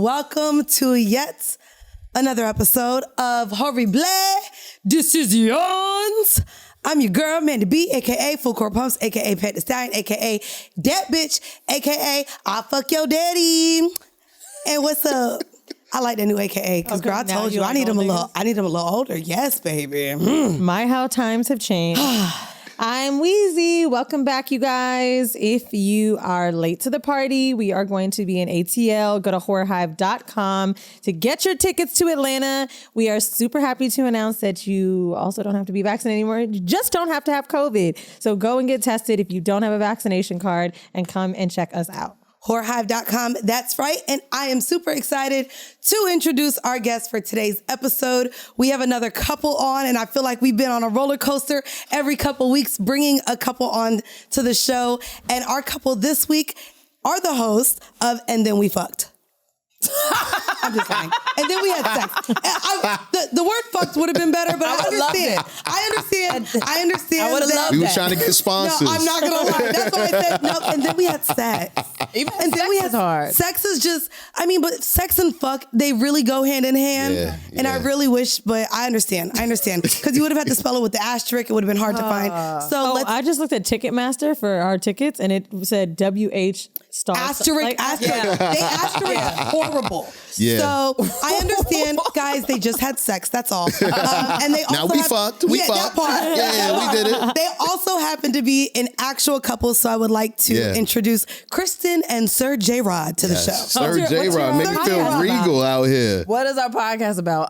welcome to yet another episode of WHOREible Decisions. I'm your girl, Mandii, a.k.a. Full Court Pumps, a.k.a. Pet the Stallion, a.k.a. Dat Bitch, a.k.a. I'll fuck your daddy. And what's up? I like that new AKA because girl, I told you I need him a little older. Yes, baby. My how times have changed. I'm Weezy. Welcome back, you guys. If you are late to the party, we are going to be in ATL. Go to whorehive.com to get your tickets to Atlanta. We are super happy to announce that you also don't have to be vaccinated anymore. You just don't have to have COVID. So go and get tested if you don't have a vaccination card and come and check us out. Whorehive.com. That's right. And I am super excited to introduce our guest for today's episode. We have another couple on, and I feel like we've been on a roller coaster every couple weeks, bringing a couple on to the show. And our couple this week are the hosts of And Then We Fucked. I'm just saying. And then we had sex. The word fucked would have been better, but I understand. I understand. I would have loved that. We were trying to get sponsors. No, I'm not going to lie. That's why I said no. And then we had sex. And then we had hard. Sex is just, but sex and fuck, they really go hand in hand. Yeah, and I really wish, but I understand. Because you would have had to spell it with the asterisk. It would have been hard to find. So I just looked at Ticketmaster for our tickets and it said WH star. Asterisk. Yeah. They asterisk horrible. Yeah. So I understand, guys, they just had sex. That's all. And they also fucked. We fucked. That part. Yeah, we did it. They also happen to be an actual couple. So I would like to introduce Kristen and Sir JRod to the show. Sir JRod, make me feel regal out here. What is our podcast about?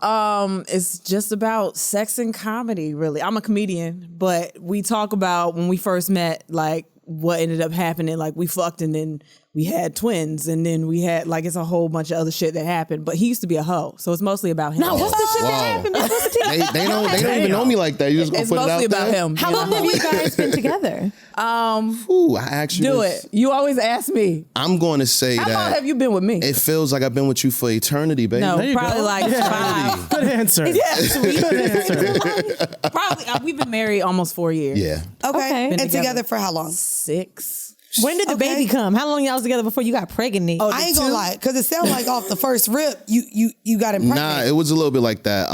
It's just about sex and comedy, really. I'm a comedian, but we talk about when we first met, like what ended up happening. Like we fucked and then we had twins and then we had it's a whole bunch of other shit that happened. But he used to be a hoe, so it's mostly about him. No, what's the shit that happened? They don't even know me like that. You just gonna it's put it out mostly there? about him. How long have you guys been together? I actually do it. You always ask me. I'm going to say How long have you been with me? It feels like I've been with you for eternity, baby. No, probably 5. Good answer. Yes, good answer. Probably we've been married almost 4 years. Yeah. Okay. And together for how long? 6. When did the baby come? How long y'all was together before you got pregnant? I ain't gonna lie, because it sounds like off the first rip, you got impregnated. Nah, it was a little bit like that.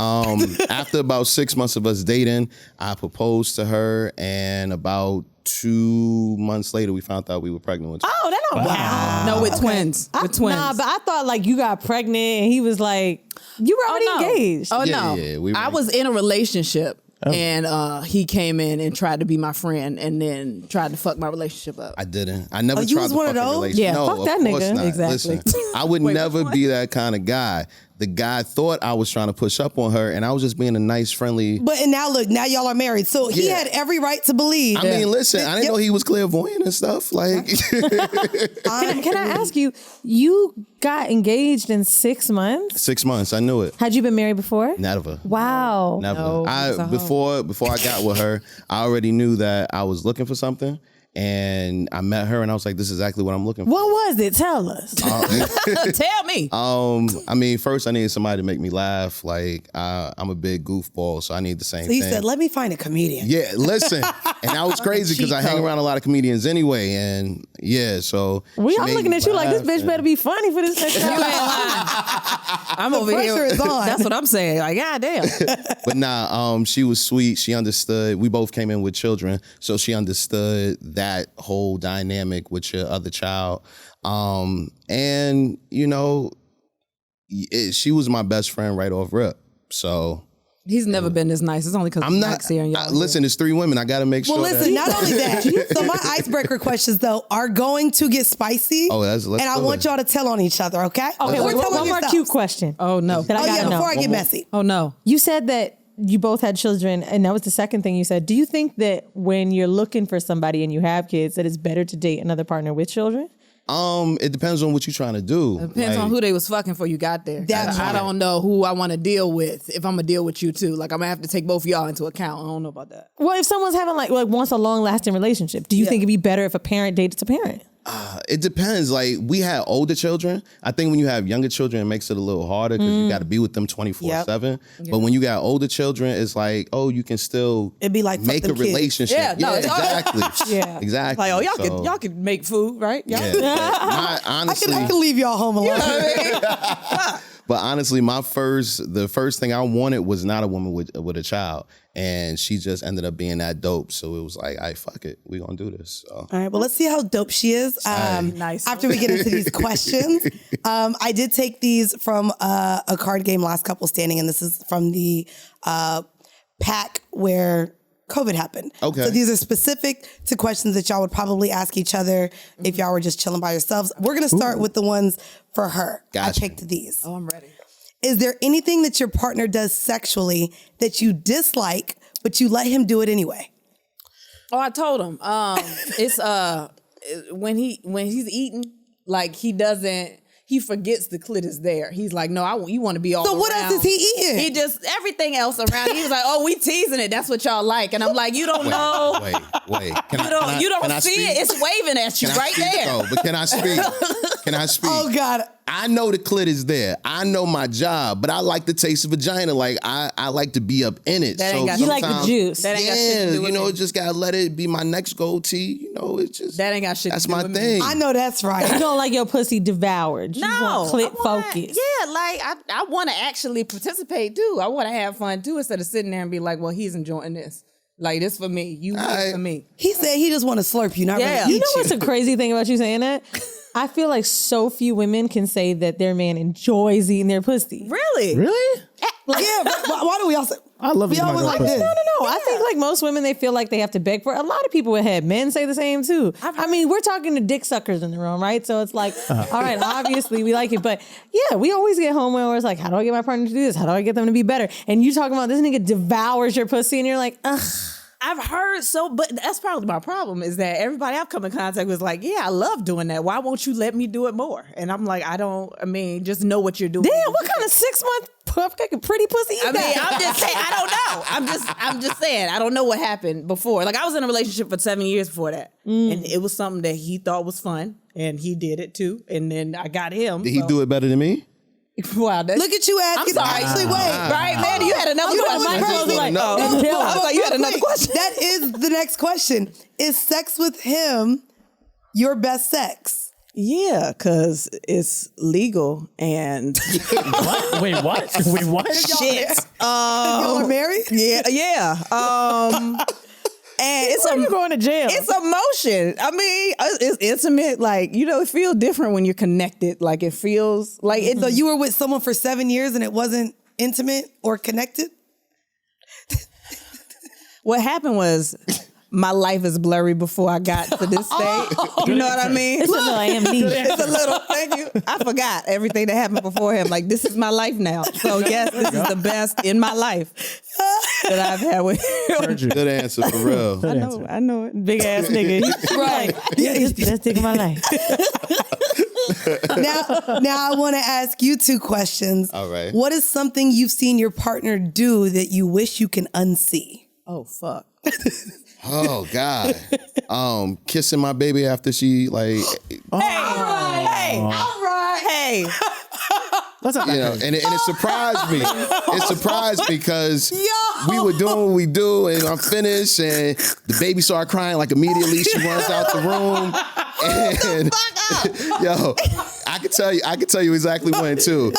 After about 6 months of us dating, I proposed to her, and about 2 months later, we found out we were pregnant with twins. Oh, that don't count. No, with twins. With twins. Nah, but I thought you got pregnant and he was like, you were already engaged. Oh, Yeah, no. yeah, I was in a relationship. Oh. And he came in and tried to be my friend and then tried to fuck my relationship up. I didn't. I never tried you was to one fuck of a those? relationship. Yeah, no, fuck that of course nigga. not. Exactly. Listen, I would never be that kind of guy. The guy thought I was trying to push up on her, and I was just being a nice, friendly. But now look, now y'all are married, so he had every right to believe. I mean, listen, I didn't know he was clairvoyant and stuff. Can I ask you, you got engaged in 6 months? 6 months, I knew it. Had you been married before? Never. Wow. Never. No, Before I got with her, I already knew that I was looking for something. And I met her and I was like, this is exactly what I'm looking for. What was it? Tell us. Tell me. First I needed somebody to make me laugh. I'm a big goofball, so I need the same So he thing. said, let me find a comedian. Yeah, listen. And that was crazy because I hang around a lot of comedians anyway. And so I'm looking at you like this bitch better be funny for this next You ain't lying. I'm over pressure here. is on. That's what I'm saying. Like, goddamn. But nah, she was sweet. She understood. We both came in with children, so she understood that whole dynamic with your other child. She was my best friend right off rip. So He's never been this nice. It's only because I'm not. here and y'all Listen, there's 3 women. I got to make sure. Well, listen, not only that. So my icebreaker questions, though, are going to get spicy. Oh, let's and I want y'all to tell on each other, okay? Okay, Or tell on one more yourselves. cute question. Oh, no. That I gotta know. Before I get messy. Oh, no. You said that you both had children, and that was the second thing you said. Do you think that when you're looking for somebody and you have kids, that it's better to date another partner with children? It depends on what you're trying to do. It depends on who they was fucking before you got there. I don't know who I want to deal with if I'm going to deal with you too. Like, I'm going to have to take both of y'all into account. I don't know about that. Well, if someone's having like wants a long lasting relationship, do you think it'd be better if a parent dates a parent? It depends. Like, we had older children. I think when you have younger children, it makes it a little harder because you got to be with them 24/7. But when you got older children, it's like, oh, you can still It'd be like make a relationship. Yeah, no, it's exactly. Yeah. Exactly. Like, oh, y'all could make food, right? Y'all. Yeah. Honestly, I can leave y'all home alone. but honestly, the first thing I wanted was not a woman with a child. And she just ended up being that dope. So it was like, all right, fuck it. We're going to do this. So. All right, well, let's see how dope she is. Nice. After we get into these questions, I did take these from a card game, Last Couple Standing, and this is from the pack where COVID happened. Okay. So these are specific to questions that y'all would probably ask each other if y'all were just chilling by yourselves. We're going to start with the ones for her. Gotcha. I picked these. Oh, I'm ready. Is there anything that your partner does sexually that you dislike, but you let him do it anyway? Oh, I told him. It's when he's eating, like he forgets the clit is there. He's like, no, you want to be all So around. what else is he eating? He just, everything else around. He was like, oh, we teasing it. That's what y'all like. And I'm like, you don't know. Wait. You don't see it. It's waving at you right there. No, but can I speak? Can I speak? Oh, God. I know the clit is there. I know my job, but I like the taste of vagina. Like, I like to be up in it. That ain't got You like the sometimes- juice. That ain't got shit to do with me. just gotta let it be my next goatee. It's just That ain't got shit that's to do my with me. thing. I know that's You right. don't like your pussy devoured. You want clit focus. Yeah, like I want to actually participate too. I want to have fun too instead of sitting there and be like, well, he's enjoying this. Like, this for me. You this for me. He said he just want to slurp you, not Yeah. really You eat know what's the crazy thing about you saying that? I feel like so few women can say that their man enjoys eating their pussy. Really? Really? Yeah, why do we all say? I love We eating my always girl like pussy. this. No. I think like most women, they feel like they have to beg for it. A lot of people with head, men say the same too. I mean, we're talking to dick suckers in the room, right? So it's like, all right, obviously we like it. But yeah, we always get home where it's like, how do I get my partner to do this? How do I get them to be better? And you talking about this nigga devours your pussy and you're like, ugh. I've heard but that's probably my problem is that everybody I've come in contact with is like, yeah, I love doing that. Why won't you let me do it more? And I'm like, just know what you're doing. Damn, what kind of 6-month pretty pussy you I got? mean, I'm just saying, I don't know. I'm just saying, I don't know what happened before. Like, I was in a relationship for 7 years before that. And it was something that he thought was fun. And he did it too. And then I got him. Did he do it better than me? Wow. Look at you asking. I'm sorry. Actually, wait. Right, man, you had another You know question. what's crazy? I No. was like, you had Real another quick, question. That is the next question. Is sex with him your best sex? Yeah, because it's legal and What? Wait, what? Wait, what? shit. Y'all are married? Yeah. And it's you going to jail? It's emotion. I mean, it's intimate. Like, it feels different when you're connected. Like, it feels like it. So you were with someone for 7 years and it wasn't intimate or connected? What happened was my life is blurry before I got to this state. You know what I mean? It's a little amnesia. It's a little, thank you. I forgot everything that happened before him. Like, this is my life now. So, yes, this is the best in my life that I've had with him. Good answer, for real. I know it. Big ass nigga. Right. It's the best thing of my life. Now I want to ask you two questions. All right. What is something you've seen your partner do that you wish you can unsee? Oh, fuck. Oh, God. Kissing my baby after she, like, Hey. That's not that crazy. and it surprised me. It surprised me because we were doing what we do, and I'm finished, and the baby started crying. Like, immediately she runs out the room. And yo, I could tell you exactly when too.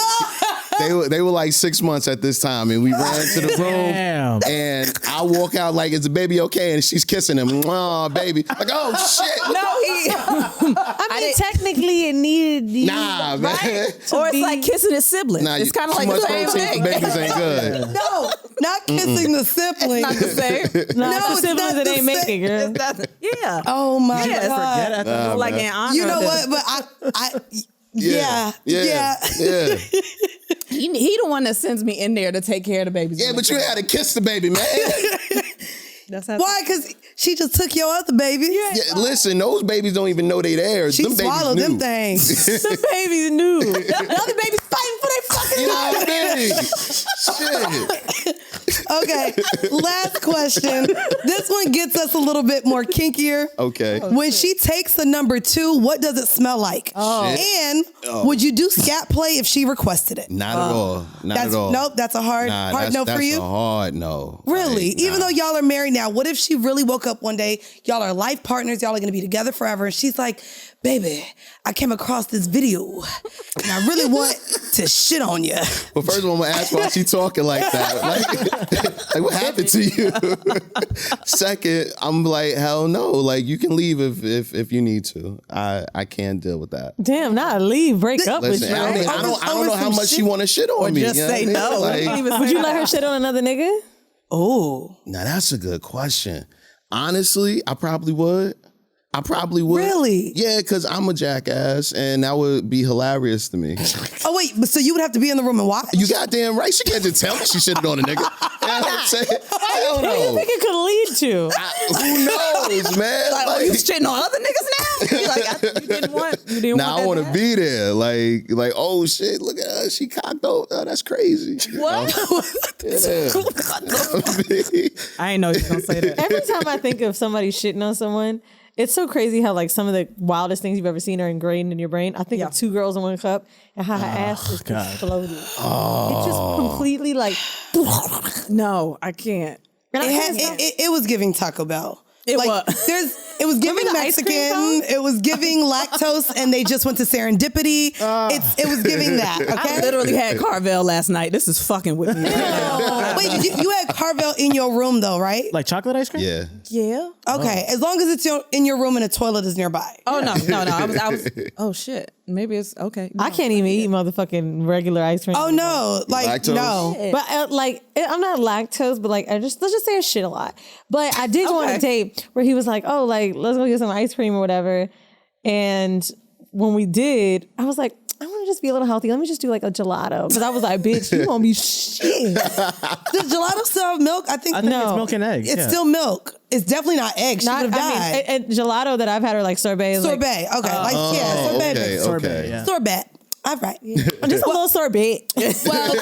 They were like 6 months at this time, and we ran to the room. Damn. And I walk out like, "Is the baby okay?" And she's kissing him. "Oh, baby!" Like, "Oh shit!" I mean, technically it needed you. Nah, man. Or it's like kissing his sibling. Nah, It's kind of too like the much same protein thing. for babies ain't good. No, not kissing the sibling. Not the same. No, No, it's the it's siblings not that the ain't make same. it, girl. It's nothing. Yeah. Oh my Yeah, God. Forget it. Like in honor. You know of what? But I yeah. He the one that sends me in there to take care of the babies. Yeah, but you had to kiss the baby, man. That's how Why? Because she just took your other baby. Yeah, listen, those babies don't even know they there. She them swallowed babies them new. things. The baby's new. The other baby's fighting for their fucking You know life. what I mean? Shit. Okay, last question. This one gets us a little bit more kinkier. Okay. When she takes the number 2, what does it smell like? And would you do scat play if she requested it? Not at all. Not That's at all. nope. That's a hard no for you. That's a hard no. Really? Like, Even though y'all are married now, what if she really woke up one day, y'all are life partners, y'all are gonna be together forever, and she's like, baby, I came across this video and I really want to shit on you. Well, first of all, I'm gonna ask why she talking like that. Like what happened to you? Second, I'm like, hell no. Like you can leave if you need to. I can't deal with that. Damn, not leave, break up with Listen, you. I don't know how much she want to shit on me. Just you know say what I no. mean? Like, Would you let her shit on another nigga? Oh. now that's a good question. Honestly, I probably would. Really? Yeah, because I'm a jackass, and that would be hilarious to me. Oh, wait, but so you would have to be in the room and watch? You goddamn right. She can't just tell me she shitted on a nigga. You know what I'm saying? Hell What do you no. think it could lead to? Who knows, man? Like, oh, you shitting on other niggas now? You like, you didn't want Now I want to be there. Like, oh shit, look at her. She cocked over. Oh, that's crazy. What? I ain't know you was gonna say that. Every time I think of somebody shitting on someone, it's so crazy how like some of the wildest things you've ever seen are ingrained in your brain. I think of 2 girls in 1 cup and how her ass is exploded. It's just completely like. No, I can't. And It was giving Taco Bell. It like, was. It was giving Remember the ice cream phone? Mexican. It was giving lactose, and they just went to serendipity. It was giving that. Okay. I literally had Carvel last night. This is fucking with me. Wait, you had Carvel in your room though, right? Like chocolate ice cream? Yeah. Yeah. Okay, as long as it's in your room and a toilet is nearby. Oh no. I was. Oh shit. Maybe it's okay. No. I can't even eat motherfucking regular ice cream. Oh no, like Lactose? no. But I'm not lactose, but like let's just say I shit a lot. But I did go on a date where he was like, oh, like let's go get some ice cream or whatever. And when we did, I was like, I want to just be a little healthy. Let me just do like a gelato. Because I was like, bitch, you gonna be shit. Does gelato still have milk? I think It's milk and eggs. It's still milk. It's definitely not eggs. She would have died. and gelato that I've had are like sorbet. Sorbet. Okay. Sorbet. Sorbet, yeah. Sorbet. All right. Just a little sorbet. Well,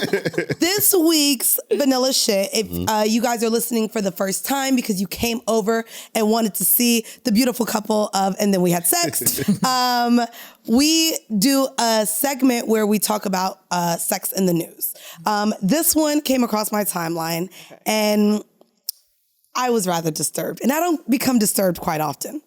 this week's vanilla shit, if you guys are listening for the first time because you came over and wanted to see the beautiful couple of, and then we had sex, we do a segment where we talk about sex in the news. This one came across my timeline and I was rather disturbed. And I don't become disturbed quite often.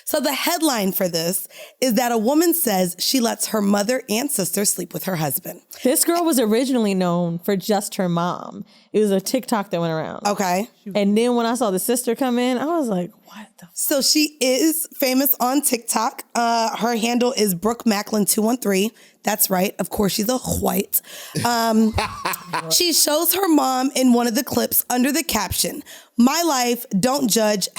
So the headline for this is that a woman says she lets her mother and sister sleep with her husband. This girl was originally known for just her mom. It was a TikTok that went around. Okay. And then when I saw the sister come in, I was like, what the So she is famous on TikTok. Her handle is Brooke Macklin 213. That's right. Of course, she's a white. She shows her mom in one of the clips under the caption, "My life, don't judge,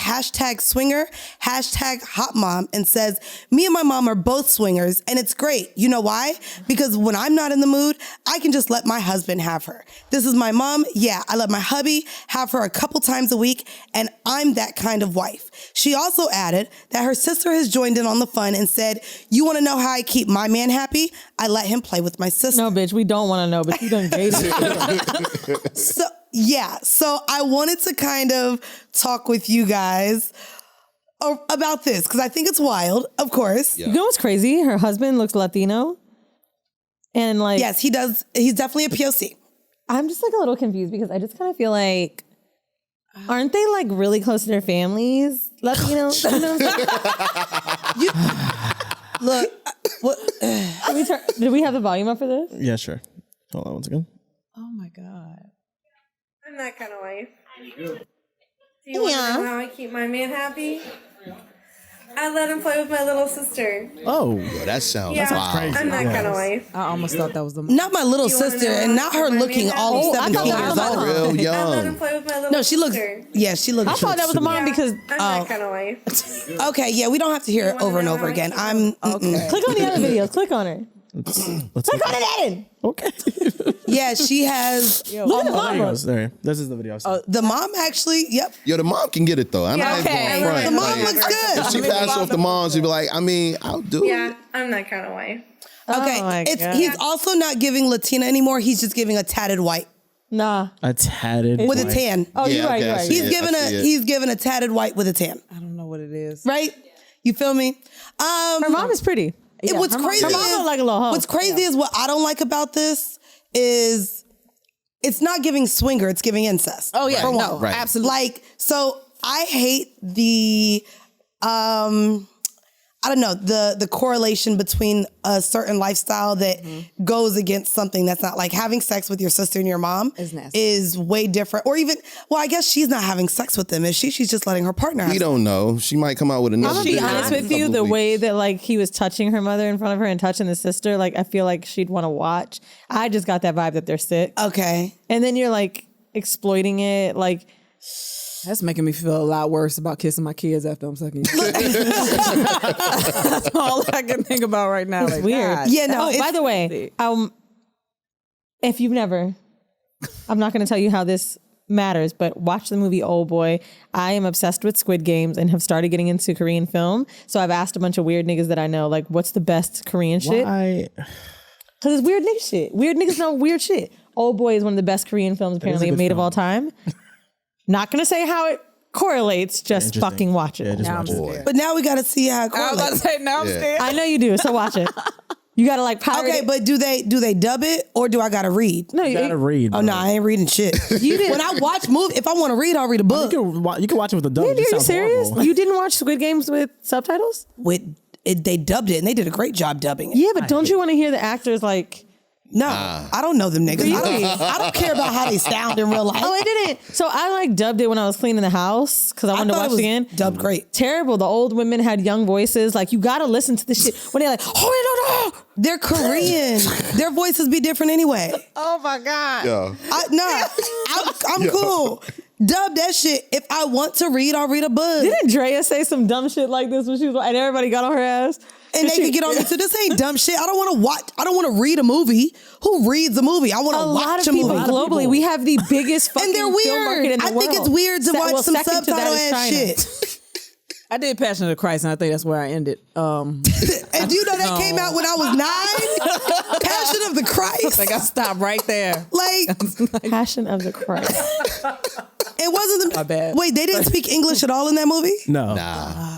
#swinger, #hot mom," and says, "Me and my mom are both swingers, and it's great. You know why? Because when I'm not in the mood, I can just let my husband have her. This is my mom. Yeah, I let my hubby have her a couple times a week, and I'm that kind of wife." She also added that her sister has joined in on the fun and said, "You want to know how I keep my man happy? I let him play with my sister." No, bitch, we don't want to know, but you done gave it. So I wanted to kind of talk with you guys about this because I think it's wild, of course. You know what's crazy? Her husband looks Latino. And like, Yes, he does. He's definitely a POC. I'm just like a little confused because I just kind of feel like, aren't they like really close to their families? Latino? You know what I'm saying? Look, what? Did we have the volume up for this? Yeah, sure. Hold on one second. Oh my god. I'm that kind of wife. Do you want to know how I keep my man happy? I let him play with my little sister. Oh. Yo, that sounds Yeah, wild. crazy. I'm that kind of wife. I almost thought that was the. Not my little You wanna sister, know and not her how looking my all of man 17 happy? years old. Real I let him young. play with my little No, she looks. sister. Yeah, she looks. I thought that was the mom because I'm that kind of wife. Okay, yeah, we don't have to hear it over and over again. I'm. Okay. click on the other videos. Click on her. Let's Click on it then. Okay. Yeah, she has. Look at the There he mama. goes. There. This is the video. The mom actually. Yep. Yo, the mom can get it though. I'm Yeah, not okay. even going The front. mom Like, looks good. if she passed off the moms, she'd be like, I mean, I'll do Yeah, it. I'm that kind of wife. Okay, Oh my God. he's also not giving Latina anymore. He's just giving a tatted white Nah. A tatted with a white. tan. Oh, Yeah, you're right. okay, You're I right. see it. He's given a tatted white with a tan. I don't know what it is. Right? You feel me? Her mom is pretty. And what's crazy her mom is, look like a little hoe. what's crazy is what I don't like about this is it's not giving swinger, it's giving incest. Oh yeah, for one. no, Right. absolutely. Like, so I hate the I don't know, the correlation between a certain lifestyle that goes against something that's not like having sex with your sister and your mom Is nasty. is way different. Or even, well, I guess she's not having sex with them, is she? She's just letting her partner have We sex. don't know. She might come out with another. I'm gonna be video honest in a with you, couple the weeks. way that like he was touching her mother in front of her and touching the sister, like I feel like she'd want to watch. I just got that vibe that they're sick. Okay. And then you're like exploiting it, like That's making me feel a lot worse about kissing my kids after I'm sucking. That's all I can think about right now. Like, weird. God. Yeah, no. Oh, by the way, if you've never, I'm not going to tell you how this matters, but watch the movie Old Boy. I am obsessed with Squid Games and have started getting into Korean film. So I've asked a bunch of weird niggas that I know, like, what's the best Korean shit? Why? Because it's weird nigga shit. Weird niggas know weird shit. Old Boy is one of the best Korean films apparently good made of film. all time. Not going to say how it correlates, just Interesting. fucking watch it. Yeah, just Now watch I'm it. scared. But now we got to see how it I was about to correlates. say, now I'm scared. I know you do, so watch it. You got to like pirate Okay, it. but do they dub it or do I got to read? No, You gotta read. Oh, bro. no, I ain't reading shit. You didn't- When I watch movie, if I want to read, I'll read a book. You can watch it with the dub. Are It just you sounds serious? horrible. You didn't watch Squid Games with subtitles? They dubbed it and they did a great job dubbing it. Yeah, but don't you want to hear the actors like? No, I don't know them niggas. Really? I don't care about how they sound in real life. Oh, I didn't. So I like dubbed it when I was cleaning the house because I wanted to thought watch it was it again. dubbed great. Terrible. The old women had young voices. Like you got to listen to the shit when they're like, oh, They're Korean. Their voices be different anyway. oh my god. Yeah. I'm cool. Dub that shit. If I want to read, I'll read a book. Didn't Drea say some dumb shit like this when she was and everybody got on her ass? And they could get on me too. This ain't dumb shit. I don't want to watch. I don't want to read a movie. Who reads a movie? I want A to lot watch of a people movie. globally, we have the biggest fucking And they're film market weird. in the I world. think it's weird to watch some second to that subtitle is ass China. shit. I did Passion of the Christ, and I think that's where I ended. And do you know that came out when I was 9? Passion of the Christ. Like I stopped right there. Like Passion of the Christ. it wasn't. My bad. Wait, they didn't speak English at all in that movie. No.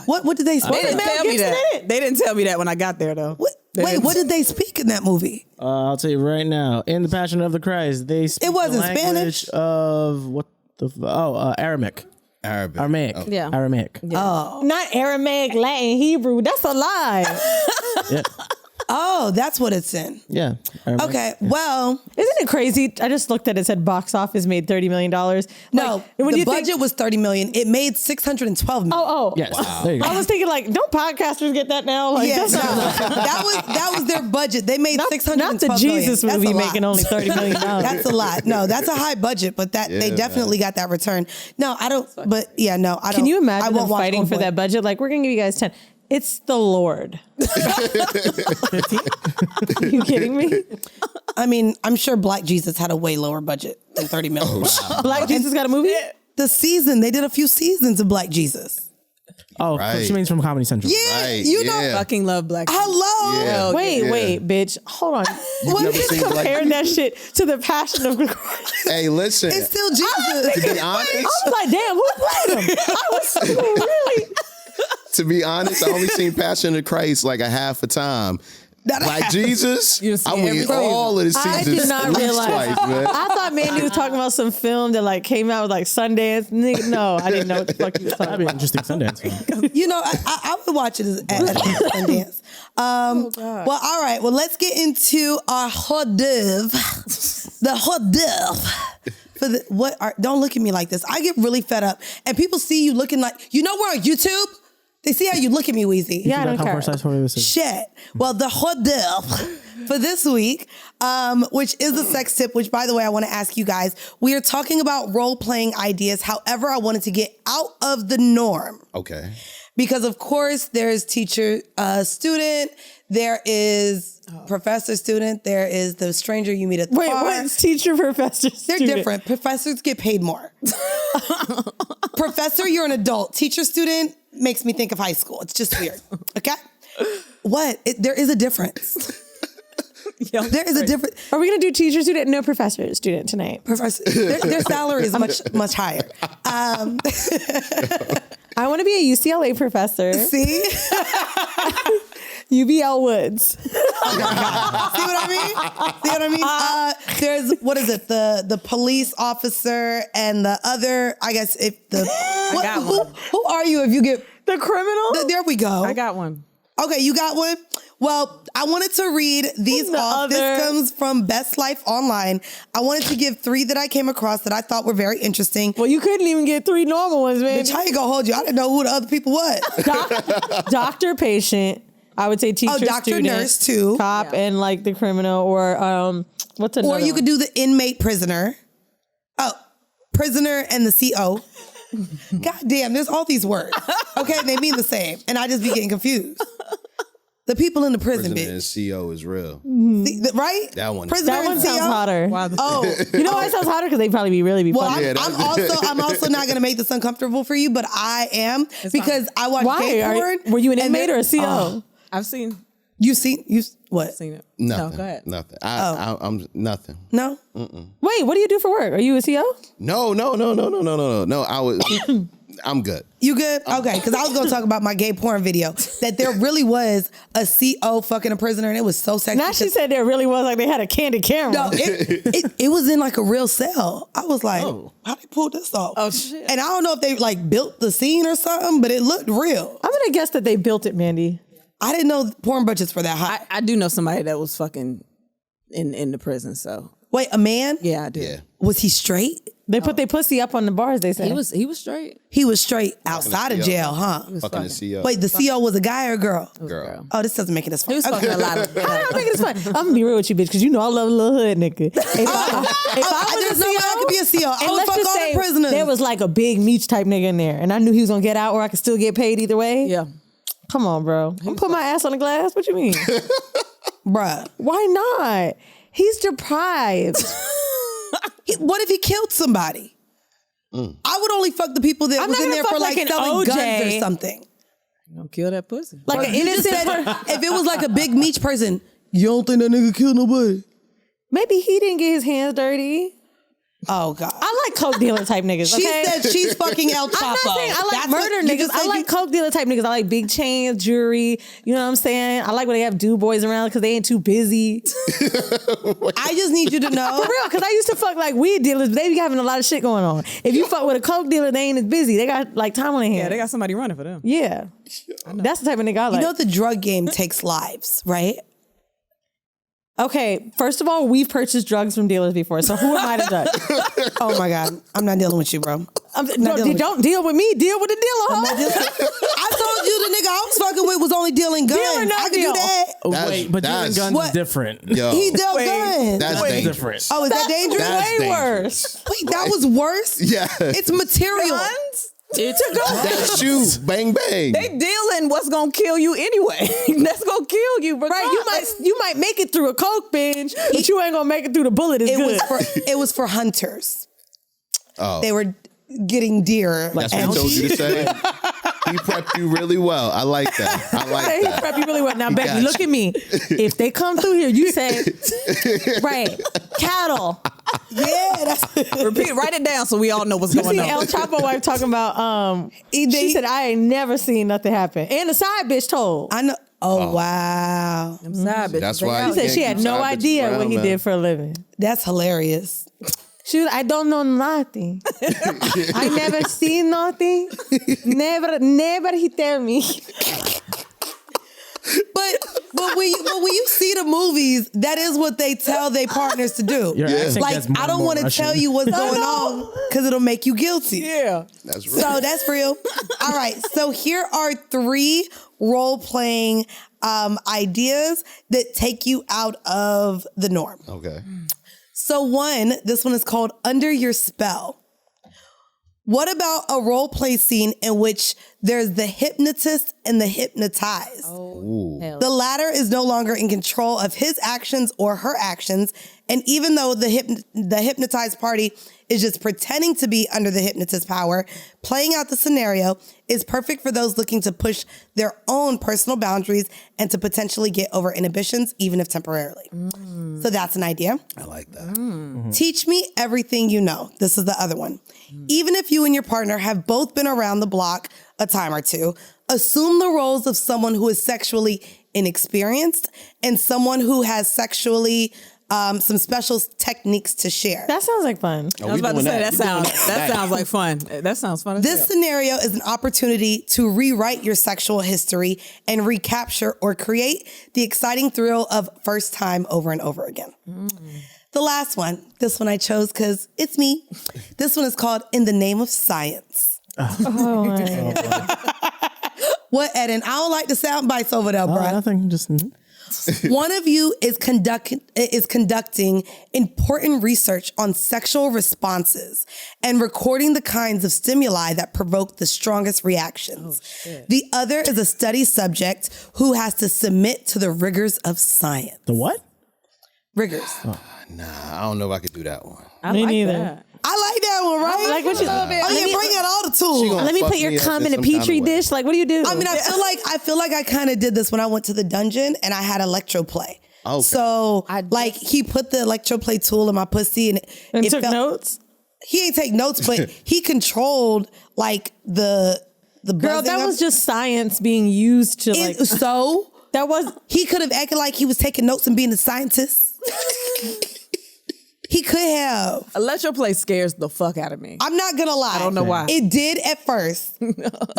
What did they speak? They didn't Mel tell me Gibson that. in it? They didn't tell me that when I got there, though. Wait, what did they speak in that movie? I'll tell you right now. In the Passion of the Christ, they speak wasn't the language Spanish. of what the Aramaic. Aramaic. Yeah. Aramaic. Not Aramaic, Latin, Hebrew. That's a lie. Yeah. Oh, that's what it's in. Yeah. Aramaic. Okay, well, Isn't it crazy? I just looked at it. Said box office made $30 million. no, when the you think- budget was $30 million. It made $612 million. Oh, Yes. There you go. I was thinking like, don't podcasters get that now? Like, Yeah, that's no, not, that was their budget. They made not, $612 not the million. Jesus That's movie a lot. making only $30 million. That's a lot. No, that's a high budget, but they Yeah, definitely got that return. No, I don't. But yeah, no, I don't. Can you I imagine them won't watch fighting Old for Boy. that budget? Like, we're gonna give you guys 10. It's the Lord. Are you kidding me? I mean, I'm sure Black Jesus had a way lower budget than $30 million. Black Jesus got a movie? The season they did a few seasons of Black Jesus. Oh, Right. she means from Comedy Central. Yeah, Right, you know. yeah. Fucking love Black. Hello. Yeah. Wait, bitch. Hold on. You've never seen Black Comparing that shit to the Passion of Christ. Hey, listen. It's still Jesus. To be honest, I was like, damn, who played him? I was really. to be honest, I only seen Passion of Christ like a half a time. Like Jesus, You've seen I mean, every season. all of the I seasons did not at least realize. twice, man. I thought Mandii was talking about some film that like came out with like Sundance. Nigga, no, I didn't know what the fuck you was talking That'd be an about. interesting Sundance film. You know, I would watch it at Sundance. Well, all right. Well, let's get into our Whorederve. The Whorederve. Don't look at me like this. I get really fed up, and people see you looking like we're on YouTube. They see how you look at me, Weezy. Yeah, I don't care. Shit. Well, the Whorederve for this week, which is a sex tip, which, by the way, I want to ask you guys. We are talking about role-playing ideas. However, I wanted to get out of the norm. Okay. Because, of course, there's teacher, student, there is professor, student, there is the stranger you meet at the Wait, bar. what's teacher, professor, They're student? different. Professors get paid more. Professor, you're an adult. Teacher, student makes me think of high school. It's just weird. Okay? What? There is a difference. There is a different Are we gonna do teacher student? No, professor student tonight. professor. Their salary is much higher. I want to be a UCLA professor. See? UBL Woods. See what I mean? There's what is it? The police officer and the other. I guess if the who are you if you get The criminal. there we go. I got one. Okay, you got one? Well, I wanted to read these off. This comes from Best Life Online. I wanted to give 3 that I came across that I thought were very interesting. Well, you couldn't even get 3 normal ones, man. Bitch, I ain't gonna hold you. I didn't know who the other people was. Doctor, patient. I would say teacher, doctor, student, nurse, too. cop, and like the criminal, or what's another? Or you could do the inmate prisoner. Oh, prisoner and the CO. God damn, there's all these words. Okay, they mean the same. And I just be getting confused. The people in the prison, President bitch. and CO is real. Right? That one. Prisoner That one and sounds CO? hotter. Oh, You know why it sounds hotter? Because they probably really be well, funny. I'm also not gonna make this uncomfortable for you, but I am because I watch Why? gay porn. Were you an and inmate or a CO? I've seen You what? it. Nothing. No, go ahead. Nothing. I'm nothing. No. Wait, what do you do for work? Are you a CO? No. I was. I'm good. You good? Okay, because I was gonna talk about my gay porn video that there really was a CO fucking a prisoner and it was so sexy. Now she said there really was like they had a candid camera. No, it was in like a real cell. I was like, how they pull this off? Oh, shit. And I don't know if they like built the scene or something, but it looked real. I'm gonna guess that they built it, Mandii. I didn't know porn budgets were that high. I do know somebody that was fucking in the prison. So Wait, a man? yeah, I do. Yeah. Was he straight? They put their pussy up on the bars. They said He was straight. He was straight outside of CO. jail, huh? Fucking the CO. Wait, the CO was a guy or a girl? Girl. Oh, this doesn't make it as fun. He was fucking a lot of. I'm not making this fun. I'm gonna be real with you, bitch, because you know I love a little hood nigga. If I There's was no a way CO, I could be a CO. I and would let's fuck just all say the prisoners. there was like a big Meech type nigga in there, and I knew he was gonna get out, or I could still get paid either way. Yeah. Come on, bro. I'm put my ass on the glass. What you mean? Bruh. Why not? He's deprived. What if he killed somebody? I would only fuck the people that I'm was not in gonna there fuck for like like an selling guns OJ. or something. Don't kill that pussy. Like an You just innocent said person. if it was like a big Meech person, you don't think that nigga killed nobody? Maybe he didn't get his hands dirty. Oh God. I like coke dealer type niggas. She Okay? said she's fucking El Chapo. I'm not saying I like That's what murder you niggas. just I said. like coke dealer type niggas. I like big chains, jewelry. You know what I'm saying? I like when they have dude boys around because they ain't too busy. I just need you to know. For real, because I used to fuck like weed dealers, but they be having a lot of shit going on. If you fuck with a coke dealer, they ain't as busy. They got like time on their hands. Yeah, they got somebody running for them. Yeah. That's the type of nigga I like. You know the drug game takes lives, right? Okay, first of all, we've purchased drugs from dealers before, so who am I to judge? Oh my God. I'm not dealing with you, bro. No, dealing with don't deal with me. Deal with the dealer, I told you the nigga I was fucking with was only dealing guns. Deal or no I could deal? do that. Wait, but dealing that's- guns What? is different. Yo, He dealt guns. that's It's dangerous. different. Oh, is that dangerous? That's way dangerous. worse. Wait, that was worse? Yeah. It's material. That shoe, bang bang. They dealing what's gonna kill you anyway. That's gonna kill you, bro. Right, you might make it through a coke binge, but you ain't gonna make it through the bullet. It's good. It was for hunters. Oh. They were getting deer. That's what I told you to say. He prepped you really well. I like that. I like He that. prep you really well. Now, He baby, got look you. at me. If they come through here, you say, right, cattle. Yeah, that's Repeat, write it down so we all know what's You going see on. El Chapo wife talking about, she said, I ain't never seen nothing happen. And the side bitch told. I know. Oh, wow. Them side bitches, That's they why out She said here. she had no Side bitches idea what around, he man. did for a living. That's hilarious. She was, I don't know nothing. I never seen nothing. Never he tell me. But when you see the movies, that is what they tell their partners to do. Your accent Like, gets more I don't and want to more tell Russian. you what's going on because it'll make you guilty. Yeah. That's right. So that's real. All right. So here are 3 role-playing ideas that take you out of the norm. Okay. So this one is called Under Your Spell. What about a role play scene in which There's the hypnotist and the hypnotized. The latter is no longer in control of his actions or her actions. And even though the hypnotized party is just pretending to be under the hypnotist's power, playing out the scenario is perfect for those looking to push their own personal boundaries and to potentially get over inhibitions, even if temporarily. So that's an idea. I like that. Teach me everything you know. This is the other one. Even if you and your partner have both been around the block a time or two, assume the roles of someone who is sexually inexperienced and someone who has sexually some special techniques to share. That sounds like fun. I was about to say that sounds like fun. That sounds fun. This scenario is an opportunity to rewrite your sexual history and recapture or create the exciting thrill of first time over and over again. The last one, this one I chose because it's me. This one is called In the Name of Science. What, Eden? I don't like the sound bites over there, bro. Nothing. Just. One of you is conducting important research on sexual responses and recording the kinds of stimuli that provoke the strongest reactions. The other is a study subject who has to submit to the rigors of science. The what? Rigors. Nah, I don't know if I could do that one. Me neither. That. I like that one, right? Like what you bring out all the tools. gonna Let me fuck put your me up cum in in a some kind petri of way. dish. Like, what do you do? I mean, I feel like I kind of did this when I went to the dungeon and I had electroplay. Okay. So, like, he put the electroplay tool in my pussy and and it took felt, notes. He ain't take notes, but he controlled like the Girl, buzzing that of- was just science being used to like. so That was he could have acted like he was taking notes and being a scientist. He could have. Electroplay scares the fuck out of me. I'm not gonna lie. I don't know why. It did at first.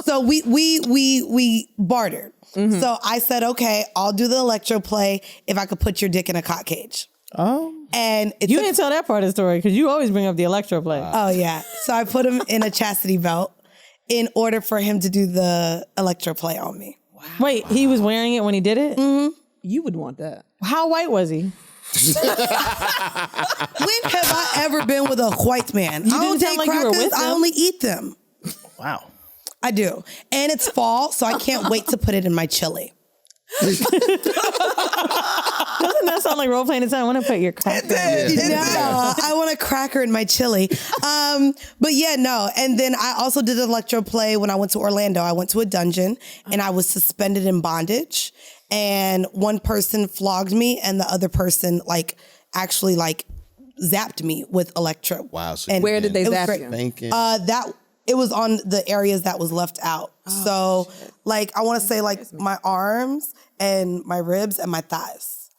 So we bartered. So I said, okay, I'll do the electroplay if I could put your dick in a cock cage. Oh. And it you took- didn't tell that part of the story because you always bring up the electroplay. Oh yeah. So I put him in a chastity belt in order for him to do the electroplay on me. Wait, he was wearing it when he did it? You would want that. How white was he? When have I ever been with a white man? I don't didn't sound take like you were crackers. with I them. only eat them. Wow. I do. And it's fall, so I can't wait to put it in my chili. Doesn't that sound like role playing? I want to put your cracker. No, I want a cracker in my chili. But yeah, no. And then I also did electroplay when I went to Orlando. I went to a dungeon and I was suspended in bondage. And one person flogged me and the other person actually zapped me with electro. Wow. So And Where did they it was zap great. you? thinking? It was on the areas that was left out. So I want to say my arms and my ribs and my thighs.